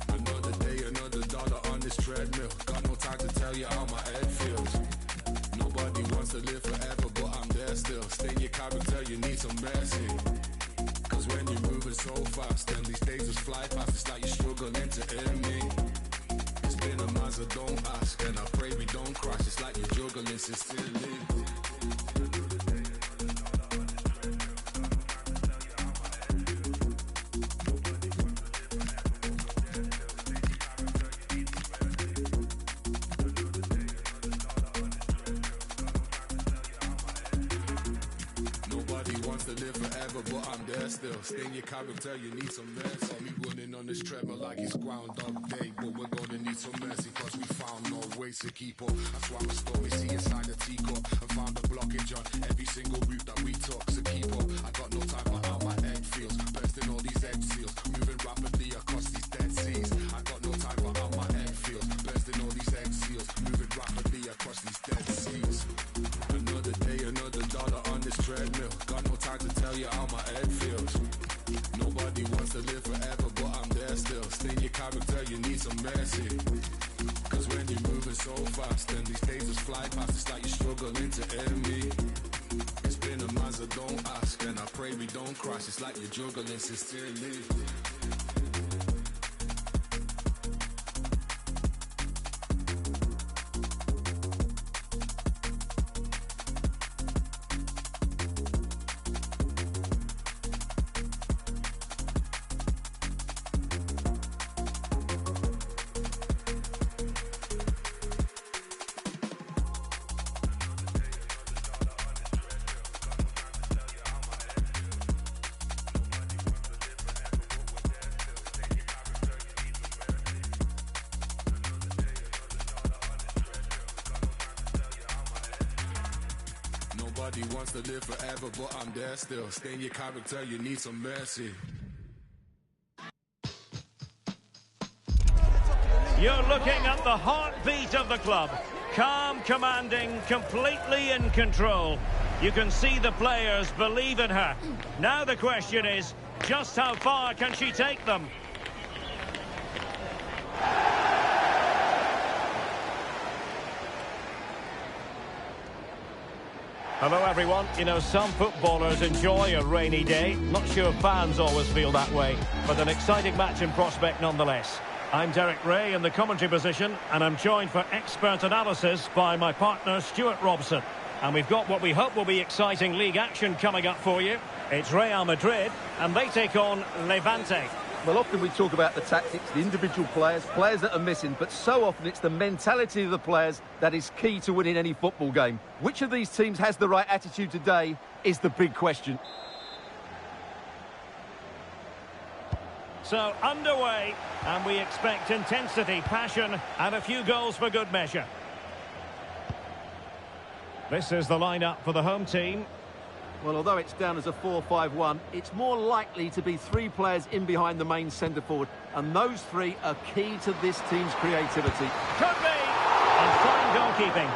Another day, another dollar on this treadmill. Got no time to tell you how my head feels. Nobody wants to live forever, but I'm there still. Stay in your character, you need some mercy. Cause when you're moving so fast, then these days just fly past. It's like you're struggling to end me. It's been a month, so don't ask. And I pray we don't crash. It's like you're juggling sincerely. To live forever, but I'm there still. Stay in your character, you need some mercy. Me running on this treadmill like it's Groundhog Day, but we're gonna need some mercy, cause we found no ways to keep up. That's why my story see inside the teacup and found a blockage on every single route that we took. So keep up, I got no time for how my head feels. Bursting all these egg seals, moving rapidly across these dead seas. I got no time for how my head feels. Bursting all these egg seals, moving rapidly across these dead seas. Another day, another dollar on this treadmill. Got no time to tell you how my head feels. Nobody wants to live forever, but I'm there still. Stay in your character, you need some mercy. Cause when you're moving so fast, then these days just fly past. It's like you're struggling to end me. It's been a month, so don't ask. And I pray we don't crash. It's like you're juggling sincerely. Nobody wants to live forever, but I'm there still. Stay in your character, you need some mercy. You're looking at the heartbeat of the club. Calm, commanding, completely in control. You can see the players believe in her. Now the question is, just how far can she take them? Hello everyone. You know, some footballers enjoy a rainy day. Not sure fans always feel that way, but an exciting match in prospect nonetheless. I'm Derek Ray in the commentary position, and I'm joined for expert analysis by my partner Stuart Robson. And we've got what we hope will be exciting league action coming up for you. It's Real Madrid, and they take on Levante. Well, often we talk about the tactics, the individual players that are missing, but so often it's the mentality of the players that is key to winning any football game. Which of these teams has the right attitude today is the big question. So, underway, and we expect intensity, passion, and a few goals for good measure. This is the lineup for the home team. Well, although it's down as a 4-5-1, it's more likely to be three players in behind the main centre-forward, and those three are key to this team's creativity. Could be! And fine goalkeeping.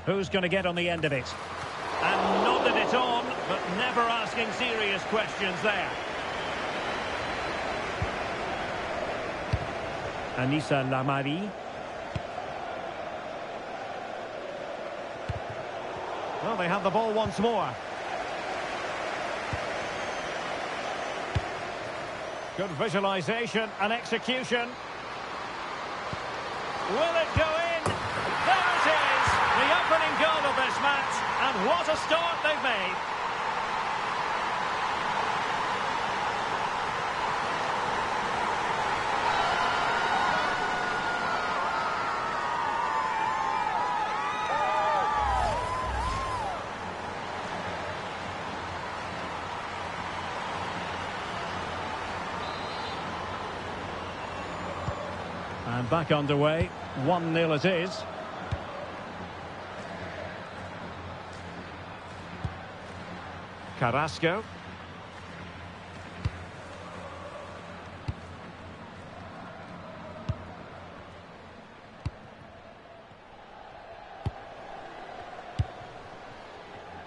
Who's going to get on the end of it? And nodded it on, but never asking serious questions there. Anissa Lamari. Well, they have the ball once more. Good visualisation and execution. Will it go in? There it is! The opening goal of this match, and what a start they've made. And back underway, 1-0 it is. Carrasco.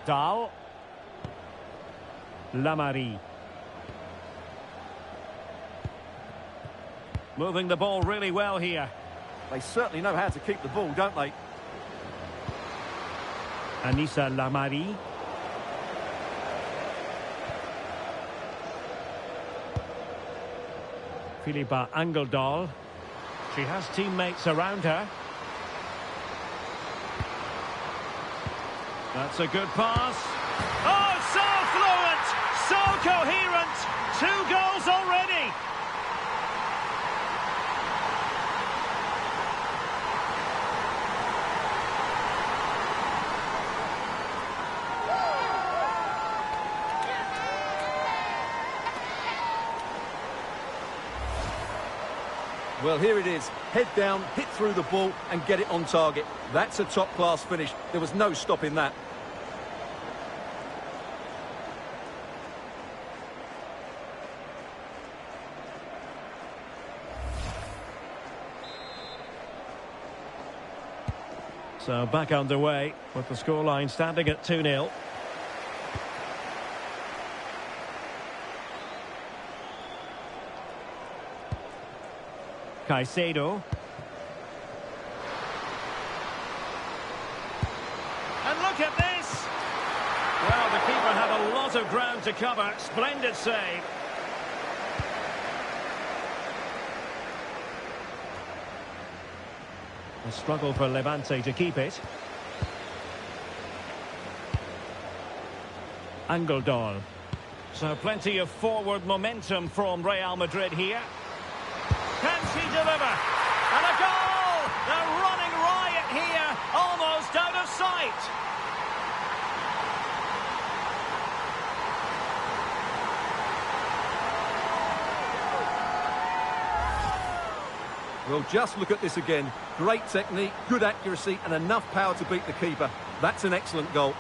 Dahl. Lamari. Moving the ball really well here. They certainly know how to keep the ball, don't they? Anissa Lamari. Philippa Angeldal. She has teammates around her. That's a good pass. Oh, so fluent! So coherent! 2 goals already! Well, here it is. Head down, hit through the ball and get it on target. That's a top-class finish. There was no stopping that. So back underway with the scoreline standing at 2-0. Caicedo. And look at this! Well, the keeper had a lot of ground to cover. Splendid save. A struggle for Levante to keep it. Angeldal. So plenty of forward momentum from Real Madrid here. Can she deliver? And a goal! They're running riot here, almost out of sight. Well, just look at this again. Great technique, good accuracy and enough power to beat the keeper. That's an excellent goal.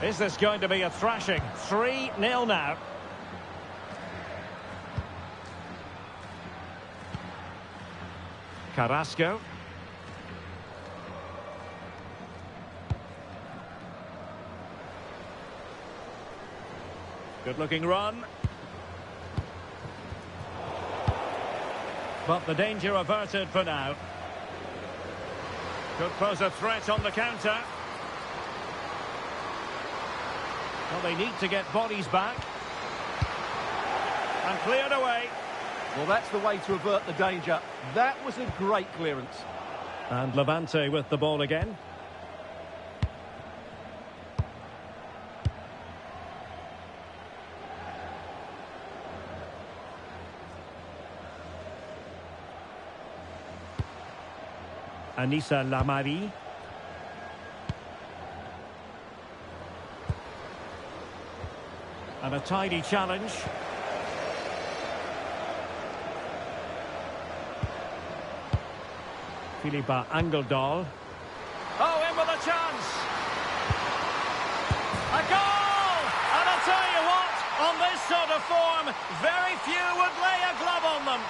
Is this going to be a thrashing? 3-0 now. Carrasco. Good-looking run. But the danger averted for now. Could pose a threat on the counter. Well, they need to get bodies back. And cleared away. Well, that's the way to avert the danger. That was a great clearance. And Levante with the ball again. Anissa Lamari. And a tidy challenge. Philippa Angeldal. Oh, in with a chance. A goal! And I'll tell you what, on this sort of form, very few would lay a glove on them.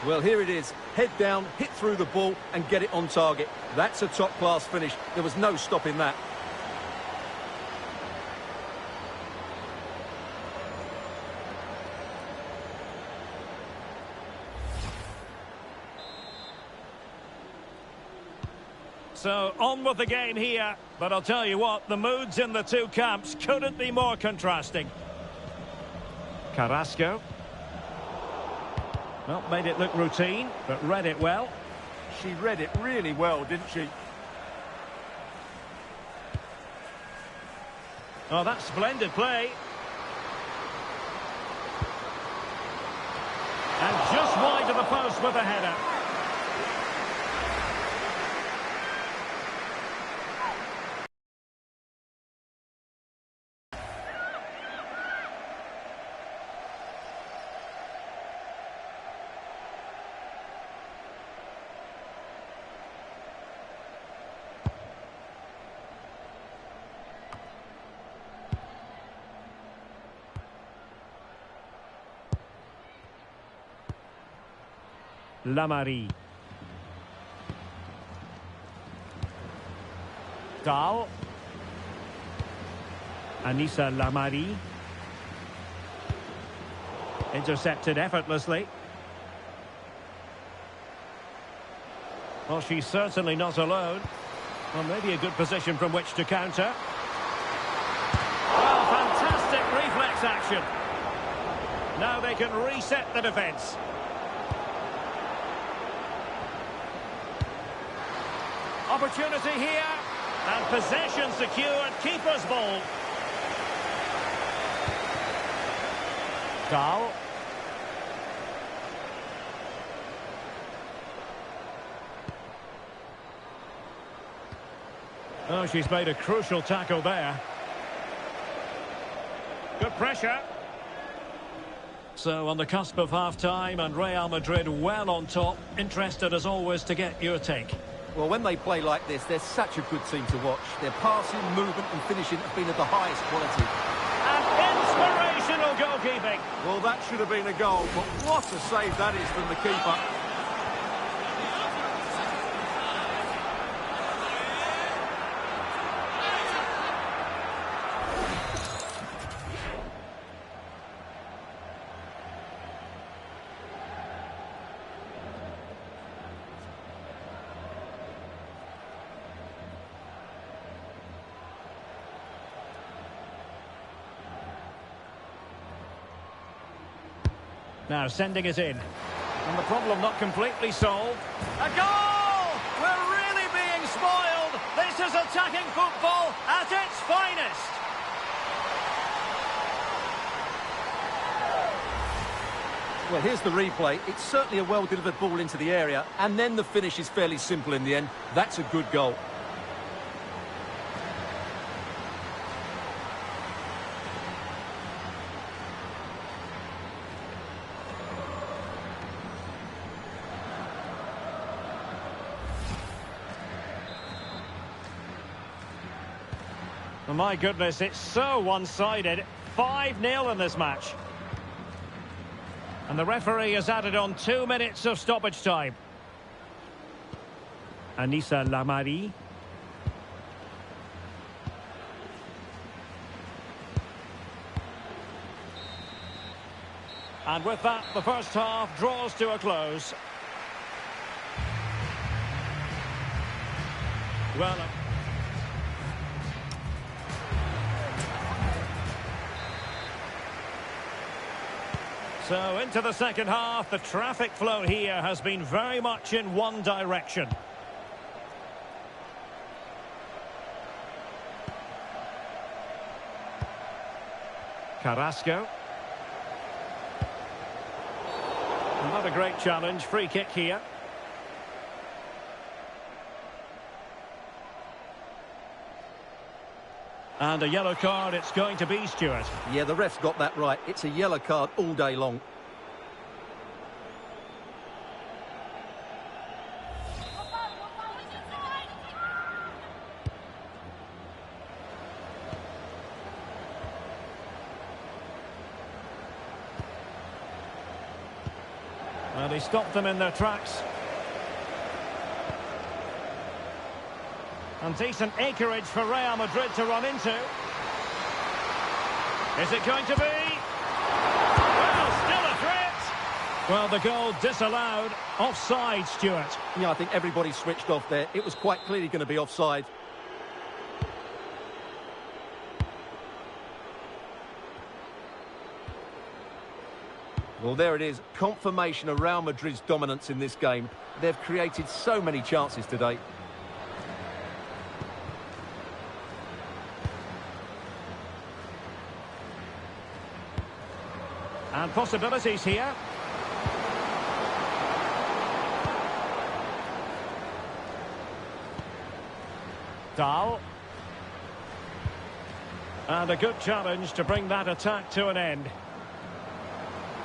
Well, here it is. Head down, hit through the ball and get it on target. That's a top-class finish. There was no stopping that. So, on with the game here. But I'll tell you what, the moods in the two camps couldn't be more contrasting. Carrasco. Well, made it look routine, but read it well. She read it really well, didn't she? Oh, that's splendid play. And just wide of the post with a header. Lamari. Dal. Anissa Lamari. Intercepted effortlessly. Well, she's certainly not alone. Well, maybe a good position from which to counter. Well, fantastic reflex action. Now they can reset the defence. Opportunity here, and possession secured, keeper's ball. Dahl. Oh, she's made a crucial tackle there. Good pressure. So on the cusp of half-time and Real Madrid well on top, interested as always to get your take. Well, when they play like this, they're such a good team to watch. Their passing, movement and finishing have been of the highest quality. And inspirational goalkeeping. Well, that should have been a goal, but what a save that is from the keeper. Now sending it in. And the problem not completely solved. A goal! We're really being spoiled. This is attacking football at its finest. Well, here's the replay. It's certainly a well-delivered ball into the area, and then the finish is fairly simple in the end. That's a good goal. My goodness, it's so one-sided. 5-0 in this match. And the referee has added on 2 minutes of stoppage time. Anissa Lamari. And with that, the first half draws to a close. Well... So into the second half, the traffic flow here has been very much in one direction. Carrasco. Not a great challenge, free kick here. And a yellow card it's going to be, Stuart. Yeah, the ref's got that right. It's a yellow card all day long. Well, he stopped them in their tracks. And decent acreage for Real Madrid to run into. Is it going to be? Well, still a threat. Well, the goal disallowed. Offside, Stuart. Yeah, I think everybody switched off there. It was quite clearly going to be offside. Well, there it is. Confirmation of Real Madrid's dominance in this game. They've created so many chances today. And possibilities here. Dahl. And a good challenge to bring that attack to an end.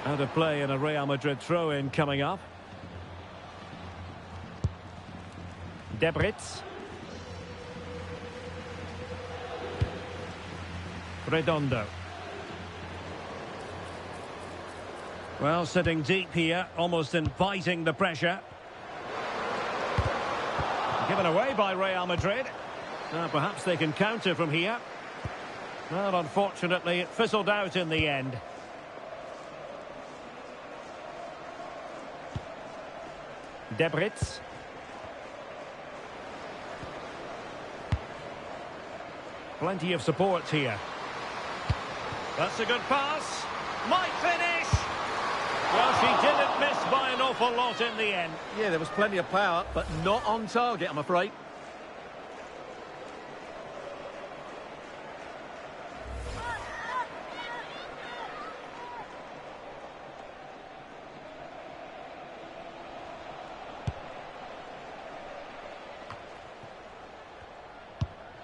Out of play and a Real Madrid throw-in coming up. Debritz. Redondo. Well, sitting deep here, almost inviting the pressure. Given away by Real Madrid. Perhaps they can counter from here. Well, unfortunately, it fizzled out in the end. Debritz. Plenty of support here. That's a good pass. Might finish. Well, she didn't miss by an awful lot in the end. Yeah, there was plenty of power, but not on target, I'm afraid.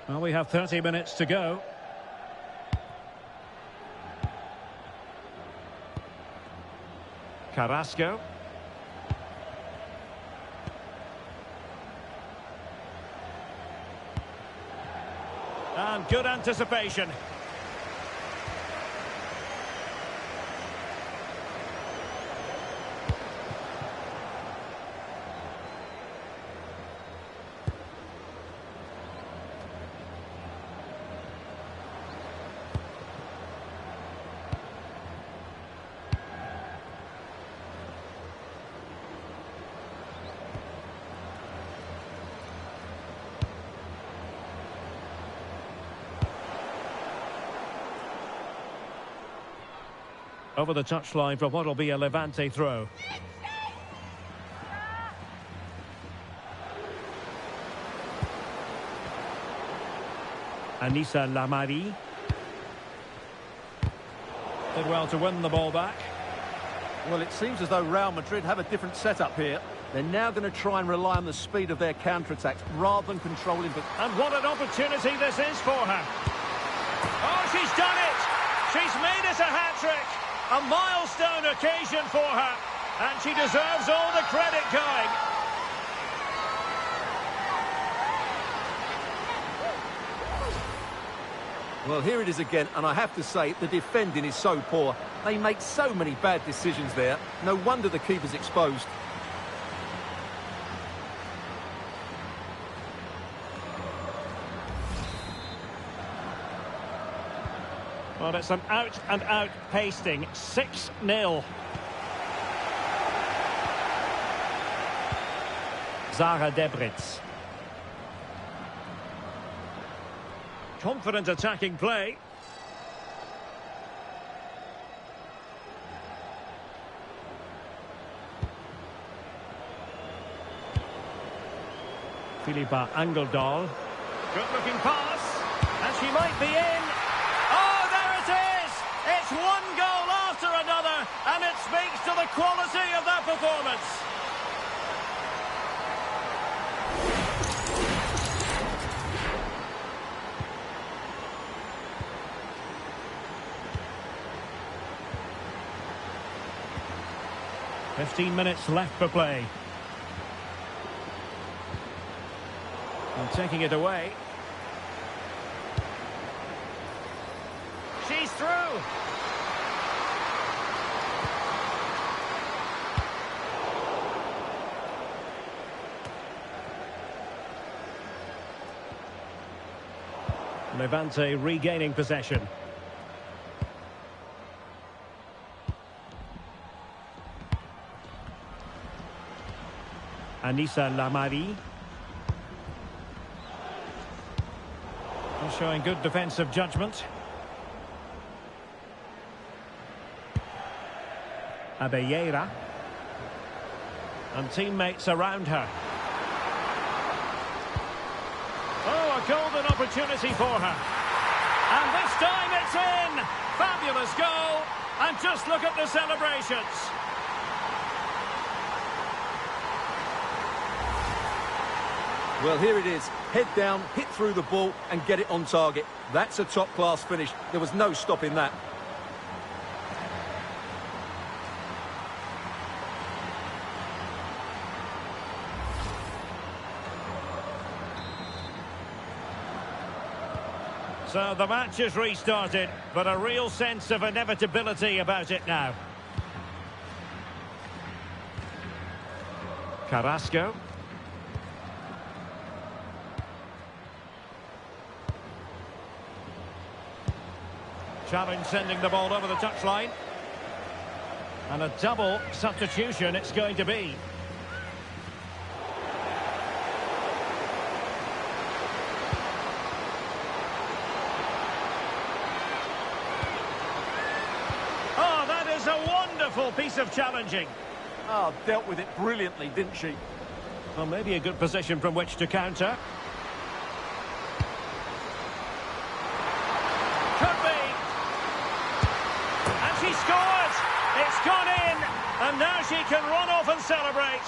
Well, we have 30 minutes to go. Carrasco. And good anticipation. Over the touchline for what will be a Levante throw. Anissa Lamari. Did well to win the ball back. Well, it seems as though Real Madrid have a different setup here. They're now going to try and rely on the speed of their counter-attacks rather than controlling. But And what an opportunity this is for her. Oh, she's done it! She's made it a hat-trick! A milestone occasion for her, and she deserves all the credit going. Well, here it is again, and I have to say, the defending is so poor. They make so many bad decisions there. No wonder the keeper's exposed. Well, it's an out-and-out pasting. 6-0. Zara Debritz. Confident attacking play. Philippa Angeldal. Good-looking pass. And she might be in. Oh, there it is! It's one goal after another, and it speaks to the quality of that performance. "15 minutes left for play. And taking it away. She's through. Levante regaining possession. Anissa Lamari. Showing good defensive judgment. Abelleira. And teammates around her. Oh, a golden opportunity for her. And this time it's in! Fabulous goal! And just look at the celebrations. Well, here it is. Head down, hit through the ball and get it on target. That's a top-class finish. There was no stopping that. So the match is restarted, but a real sense of inevitability about it now. Carrasco. Challenge sending the ball over the touchline. And a double substitution it's going to be. Oh, that is a wonderful piece of challenging. Oh, dealt with it brilliantly, didn't she? Well, maybe a good position from which to counter. She scores! It's gone in! And now she can run off and celebrate.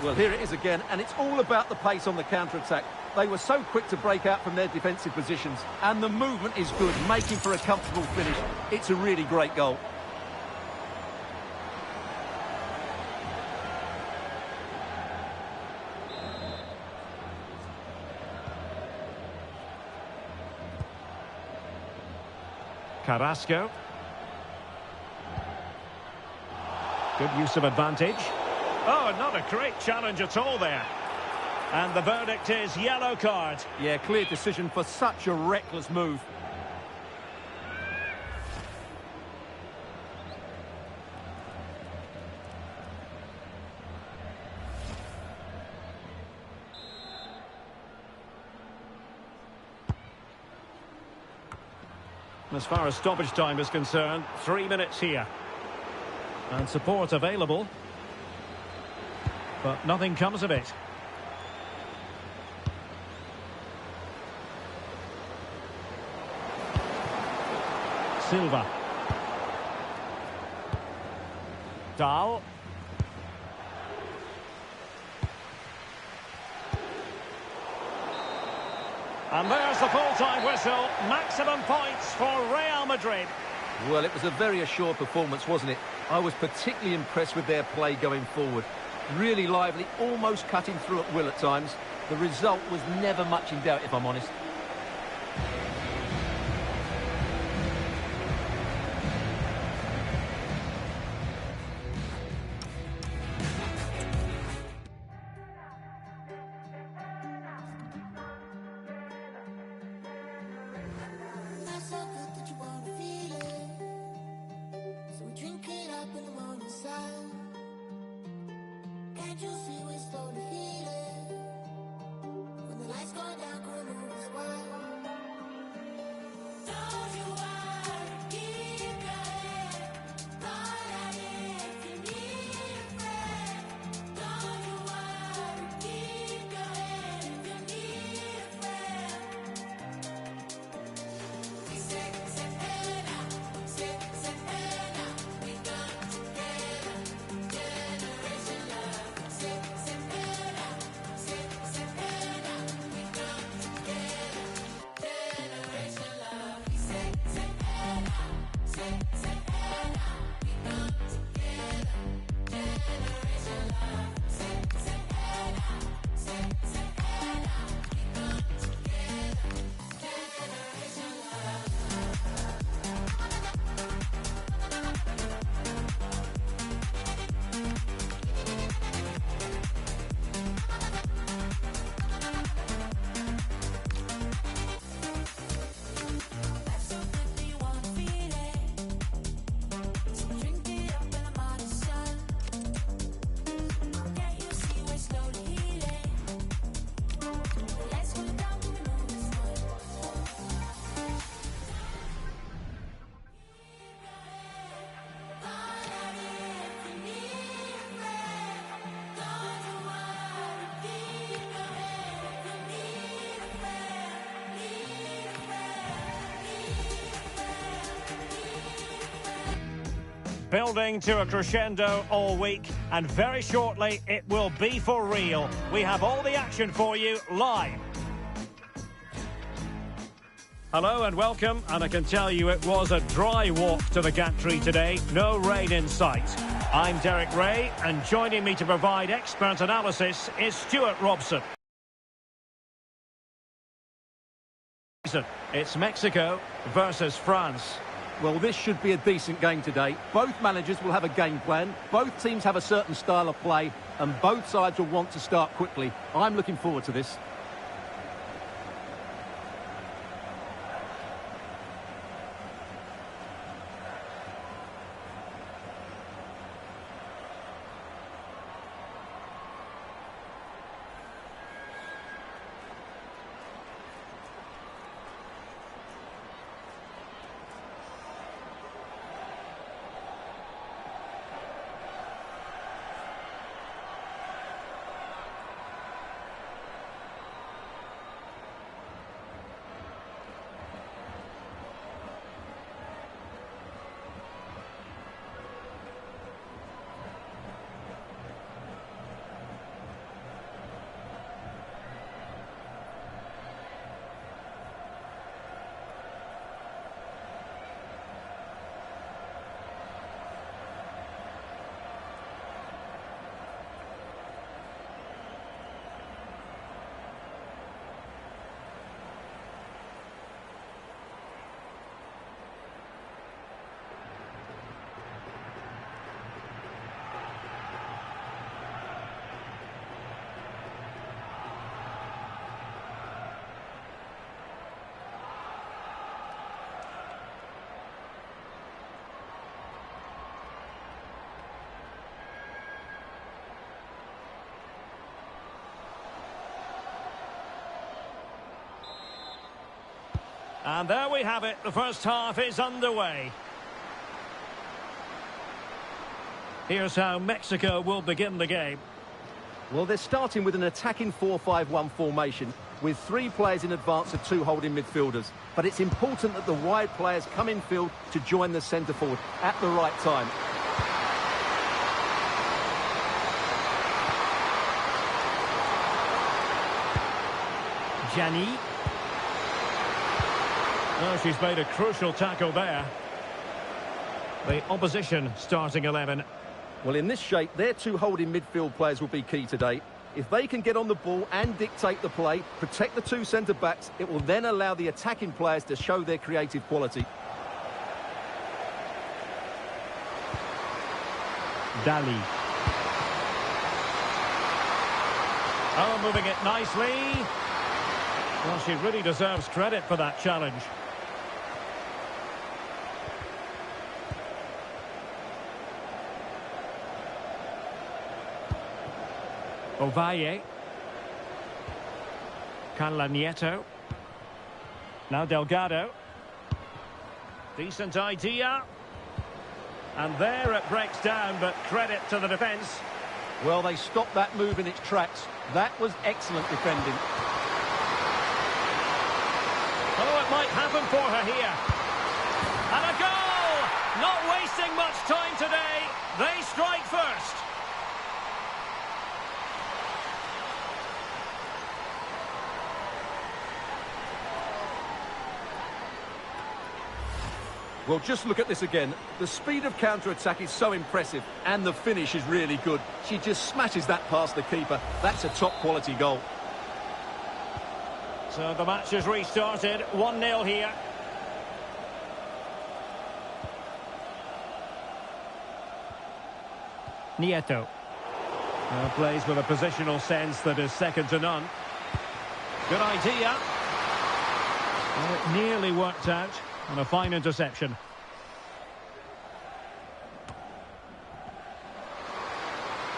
Well, here it is again, and it's all about the pace on the counter-attack. They were so quick to break out from their defensive positions, and the movement is good, making for a comfortable finish. It's a really great goal. Carrasco. Good use of advantage. Oh, not a great challenge at all there. And the verdict is yellow card. Yeah, clear decision for such a reckless move. As far as stoppage time is concerned, 3 minutes here. And support available. But nothing comes of it. Silva. Dahl. And there's the full-time whistle. Maximum points for Real Madrid. Well, it was a very assured performance, wasn't it? I was particularly impressed with their play going forward. Really lively, almost cutting through at will at times. The result was never much in doubt, if I'm honest. building to a crescendo all week, and very shortly it will be for real. We have all the action for you live. Hello and welcome, and I can tell you it was a dry walk to the gantry today, no rain in sight. I'm Derek Ray, and joining me to provide expert analysis is Stuart Robson. It's Mexico versus France. Well, this should be a decent game today. Both managers will have a game plan. Both teams have a certain style of play, and both sides will want to start quickly. I'm looking forward to this. And there we have it, the first half is underway. Here's how Mexico will begin the game. Well, they're starting with an attacking 4-5-1 formation with 3 players in advance of 2 holding midfielders. But it's important that the wide players come in field to join the centre forward at the right time. Gianni. Oh, she's made a crucial tackle there. The opposition starting 11. Well, in this shape, their 2 holding midfield players will be key today. If they can get on the ball and dictate the play, protect the 2 centre-backs, it will then allow the attacking players to show their creative quality. Dali. Oh, moving it nicely. Well, she really deserves credit for that challenge. Ovalle. Canla Nieto. Now Delgado. Decent idea. And there it breaks down, but credit to the defence. Well, they stopped that move in its tracks. That was excellent defending. Oh, it might happen for her here. And a goal! Not wasting much time today. They strike first. Well, just look at this again. The speed of counter-attack is so impressive, and the finish is really good. She just smashes that past the keeper. That's a top-quality goal. So the match has restarted. 1-0 here. Nieto. Now plays with a positional sense that is second to none. Good idea. Well, it nearly worked out. And a fine interception.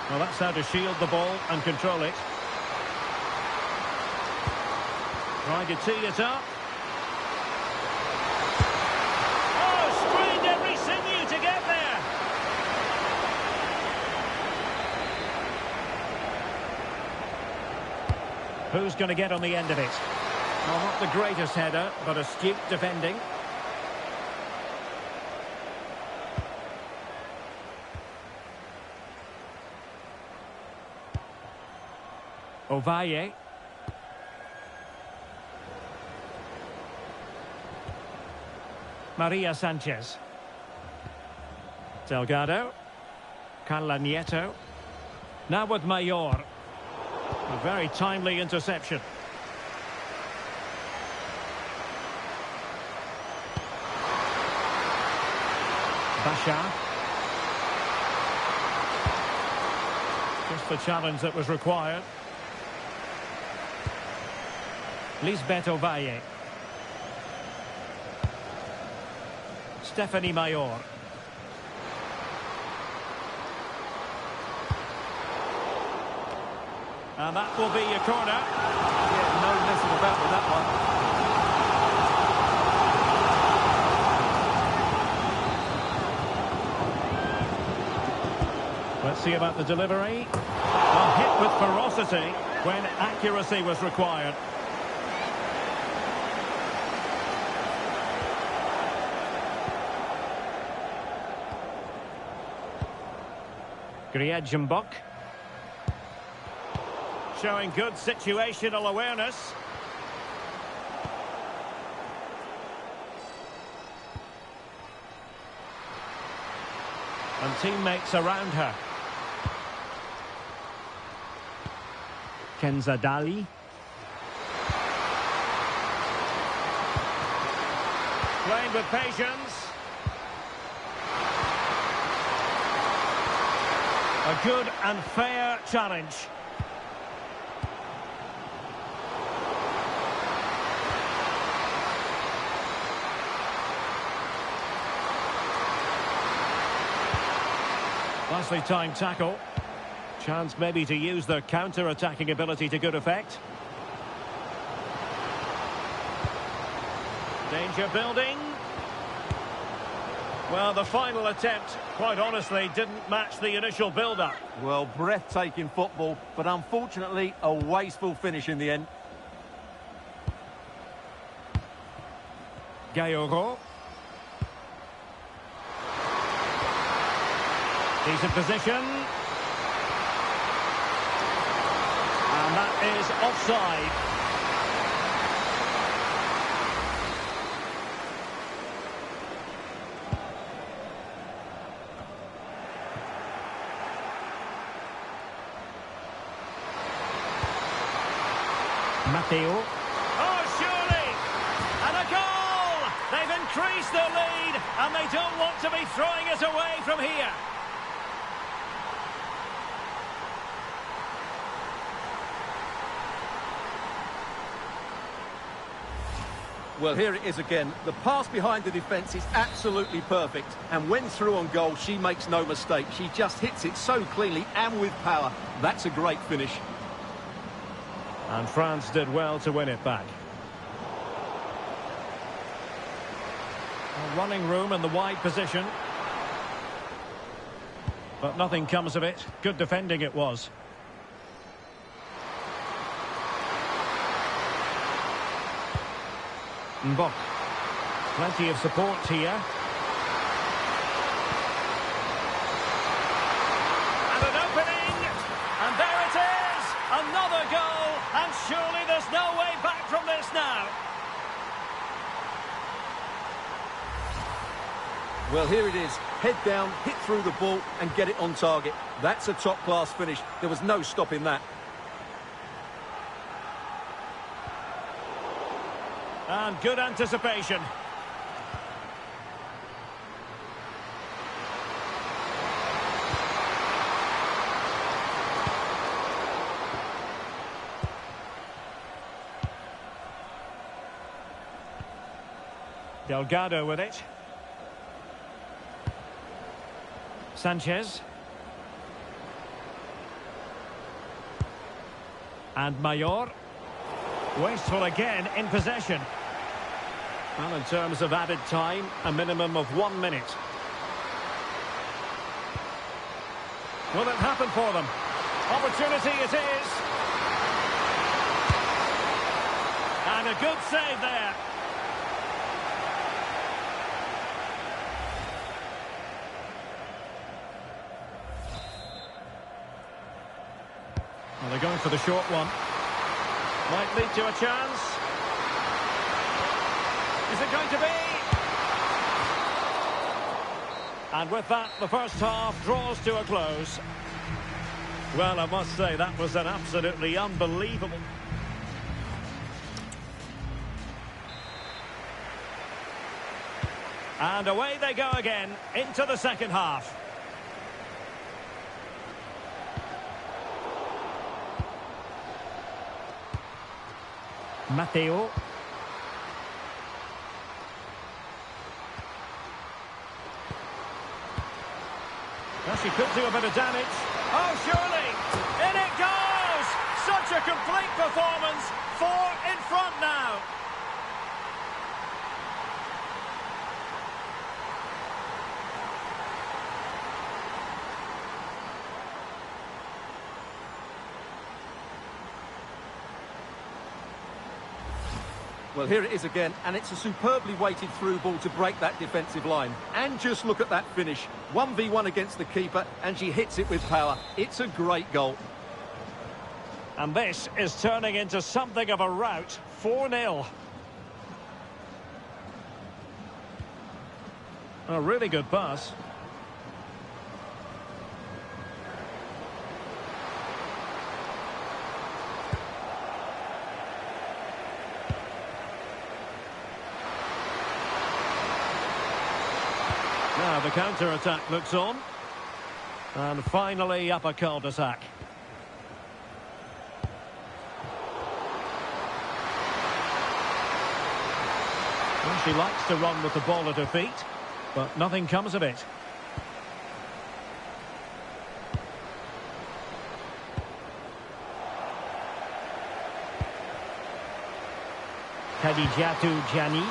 Well, that's how to shield the ball and control it. Trying to tee it up. Oh, strained every sinew to get there. Who's going to get on the end of it? Well, not the greatest header, but astute defending. Ovalle. Maria Sanchez. Delgado. Carla Nieto. Now with Mayor. A very timely interception. Basha. Just the challenge that was required. Lisbeth Ovalle. Stephanie Mayor. And that will be a corner. Yeah, no messing about with that one. Let's see about the delivery. A hit with ferocity when accuracy was required. Griedjenbok. Showing good situational awareness. And teammates around her. Kenza Dali. Playing with patience. A good and fair challenge. Nicely timed tackle. Chance maybe to use their counter-attacking ability to good effect. Danger building. Well, the final attempt, quite honestly, didn't match the initial build-up. Well, breathtaking football, but unfortunately a wasteful finish in the end. Gayoro. Decent position. And that is offside. Matteo. Oh, surely! And a goal! They've increased their lead, and they don't want to be throwing it away from here. Well, here it is again. The pass behind the defence is absolutely perfect. And when through on goal, she makes no mistake. She just hits it so cleanly and with power. That's a great finish. And France did well to win it back. A running room in the wide position. But nothing comes of it. Good defending it was. Mbok. Plenty of support here. And an opening. And there it is. Another goal. And surely there's no way back from this now. Well, here it is. Head down, hit through the ball and get it on target. That's a top-class finish. There was no stopping that. And good anticipation. Delgado with it. Sanchez. And Mayor. Wasteful again in possession. Well, in terms of added time, a minimum of 1 minute. Will it happen for them? Opportunity it is. And a good save there. Well, they're going for the short one. Might lead to a chance. Is it going to be? And with that, the first half draws to a close. Well, I must say, that was an absolutely unbelievable... And away they go again, into the second half. Matteo. Well, she could do a bit of damage. Oh, surely! In it goes! Such a complete performance. 4 in front now. Well, here it is again, and it's a superbly weighted through ball to break that defensive line. And just look at that finish. 1v1 against the keeper, and she hits it with power. It's a great goal. And this is turning into something of a rout. 4-0. A really good pass. Now the counter-attack looks on. And finally up a cul-de-sac. Well, she likes to run with the ball at her feet, but nothing comes of it. Khadijatu Jani.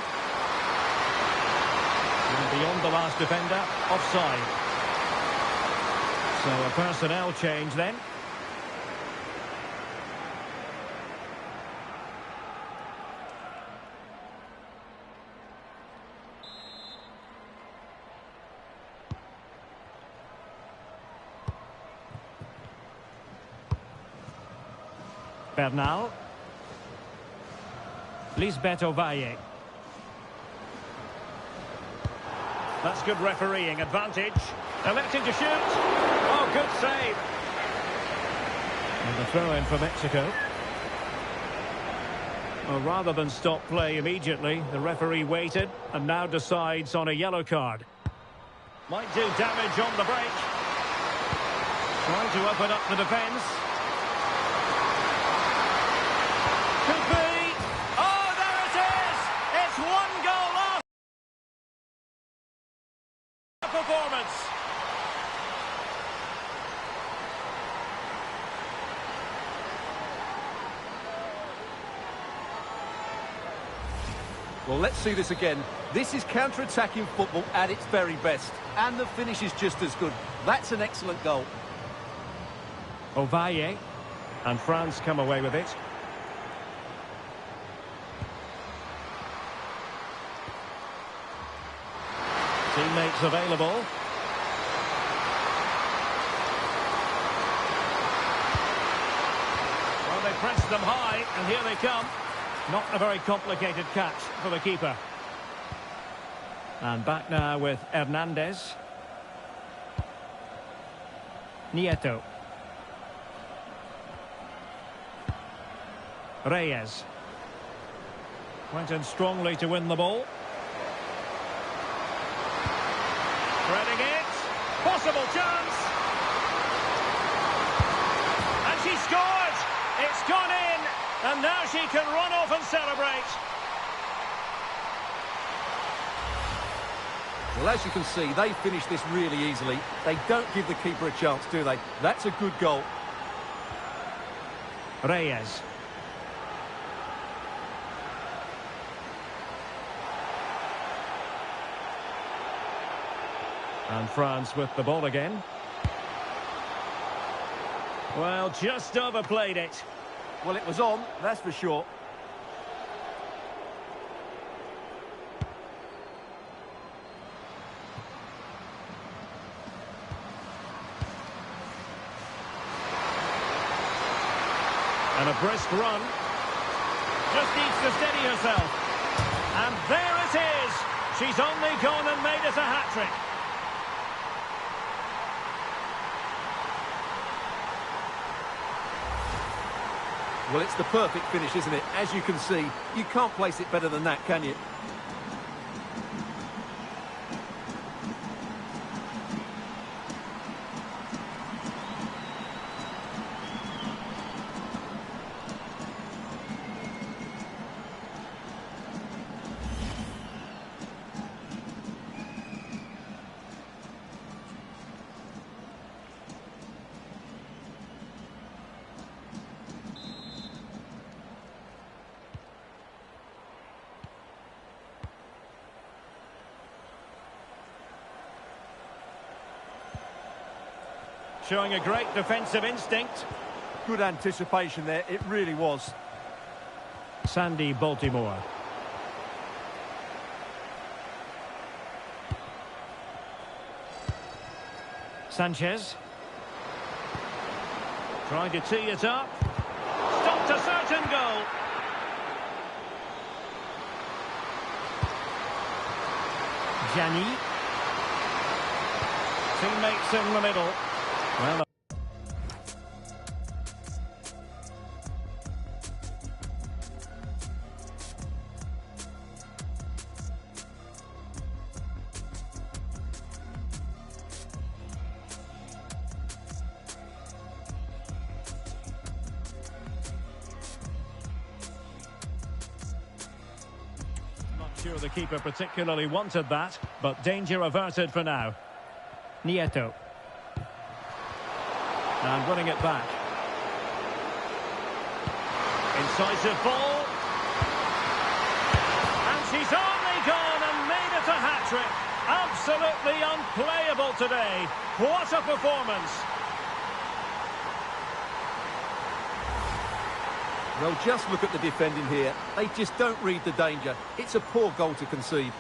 And beyond the last defender, offside. So a personnel change then. Bernal. Lisbeth Ovalle. That's good refereeing advantage. Electing to shoot. Oh, good save. And the throw-in for Mexico. Well, rather than stop play immediately, the referee waited and now decides on a yellow card. Might do damage on the break. Trying to open up the defence. Could be. Oh, there it is! It's 1 goal off. Performance. Well, let's see this again. This is counter-attacking football at its very best. And the finish is just as good. That's an excellent goal. Ovalle. And France come away with it. Teammates available. Well, they pressed them high, and here they come. Not a very complicated catch for the keeper. And back now with Hernandez. Nieto. Reyes. Went in strongly to win the ball. Threading it. Possible chance. And she scored. It's gone in. And now she can run off and celebrate. Well, as you can see, they finish this really easily. They don't give the keeper a chance, do they? That's a good goal. Reyes. And France with the ball again. Well, just overplayed it. Well, it was on, that's for sure. And a brisk run. Just needs to steady herself. And there it is. She's only gone and made it a hat-trick. Well, it's the perfect finish, isn't it? As you can see, you can't place it better than that, can you? Showing a great defensive instinct. Good anticipation there, it really was. Sandy Baltimore. Sanchez. Trying to tee it up. Stopped a certain goal. Gianni. Teammates in the middle. Well, not sure the keeper particularly wanted that, but danger averted for now. Nieto. And winning it back. Incisive ball. And she's only gone and made it a hat-trick. Absolutely unplayable today. What a performance. Well, just look at the defending here. They just don't read the danger. It's a poor goal to concede.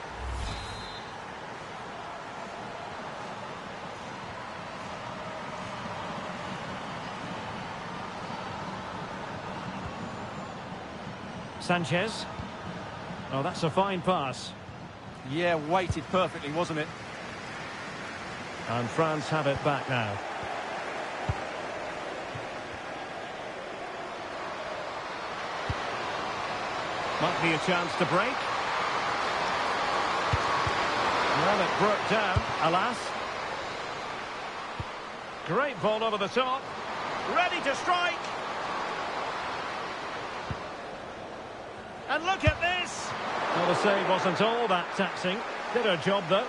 Sanchez. Oh, that's a fine pass. Yeah, weighted perfectly, wasn't it? And France have it back now. Might be a chance to break. Well, it broke down, alas. Great ball over the top. Ready to strike. And look at this! Well, the save wasn't all that taxing. Did her job, though.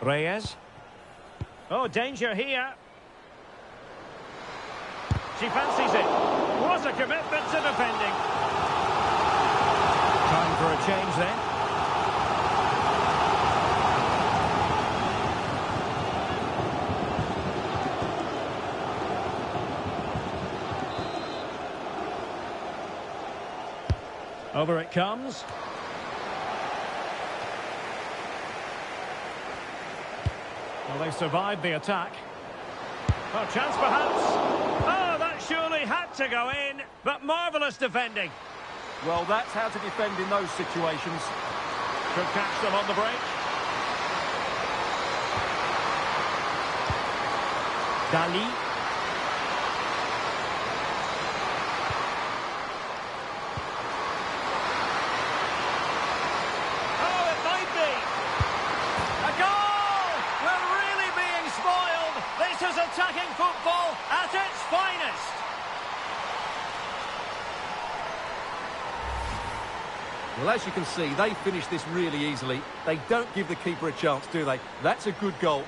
Reyes. Oh, danger here. She fancies it. What a commitment to defending. Time for a change then. Over it comes. Well, they survived the attack. Oh, chance perhaps. Oh, that surely had to go in, but marvellous defending. Well, that's how to defend in those situations. Could catch them on the break. Dali. This is attacking football at its finest. Well, as you can see, they finish this really easily. They don't give the keeper a chance, do they? That's a good goal.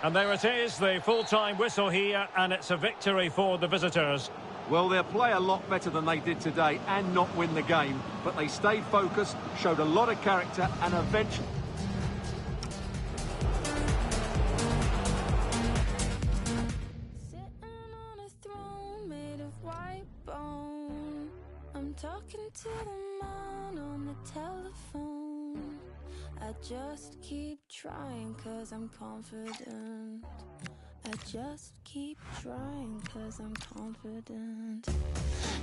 And there it is, the full-time whistle here, and it's a victory for the visitors. Well, they'll play a lot better than they did today and not win the game. But they stayed focused, showed a lot of character and eventually... Sitting on a throne made of white bone. I'm talking to the man on the telephone. I just keep trying 'cause I'm confident. I just keep trying 'cause I'm confident.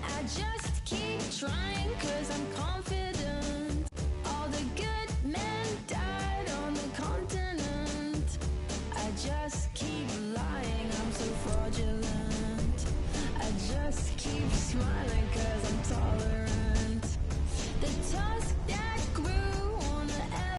I just keep trying 'cause I'm confident. All the good men died on the continent. I just keep lying, I'm so fraudulent. I just keep smiling 'cause I'm tolerant.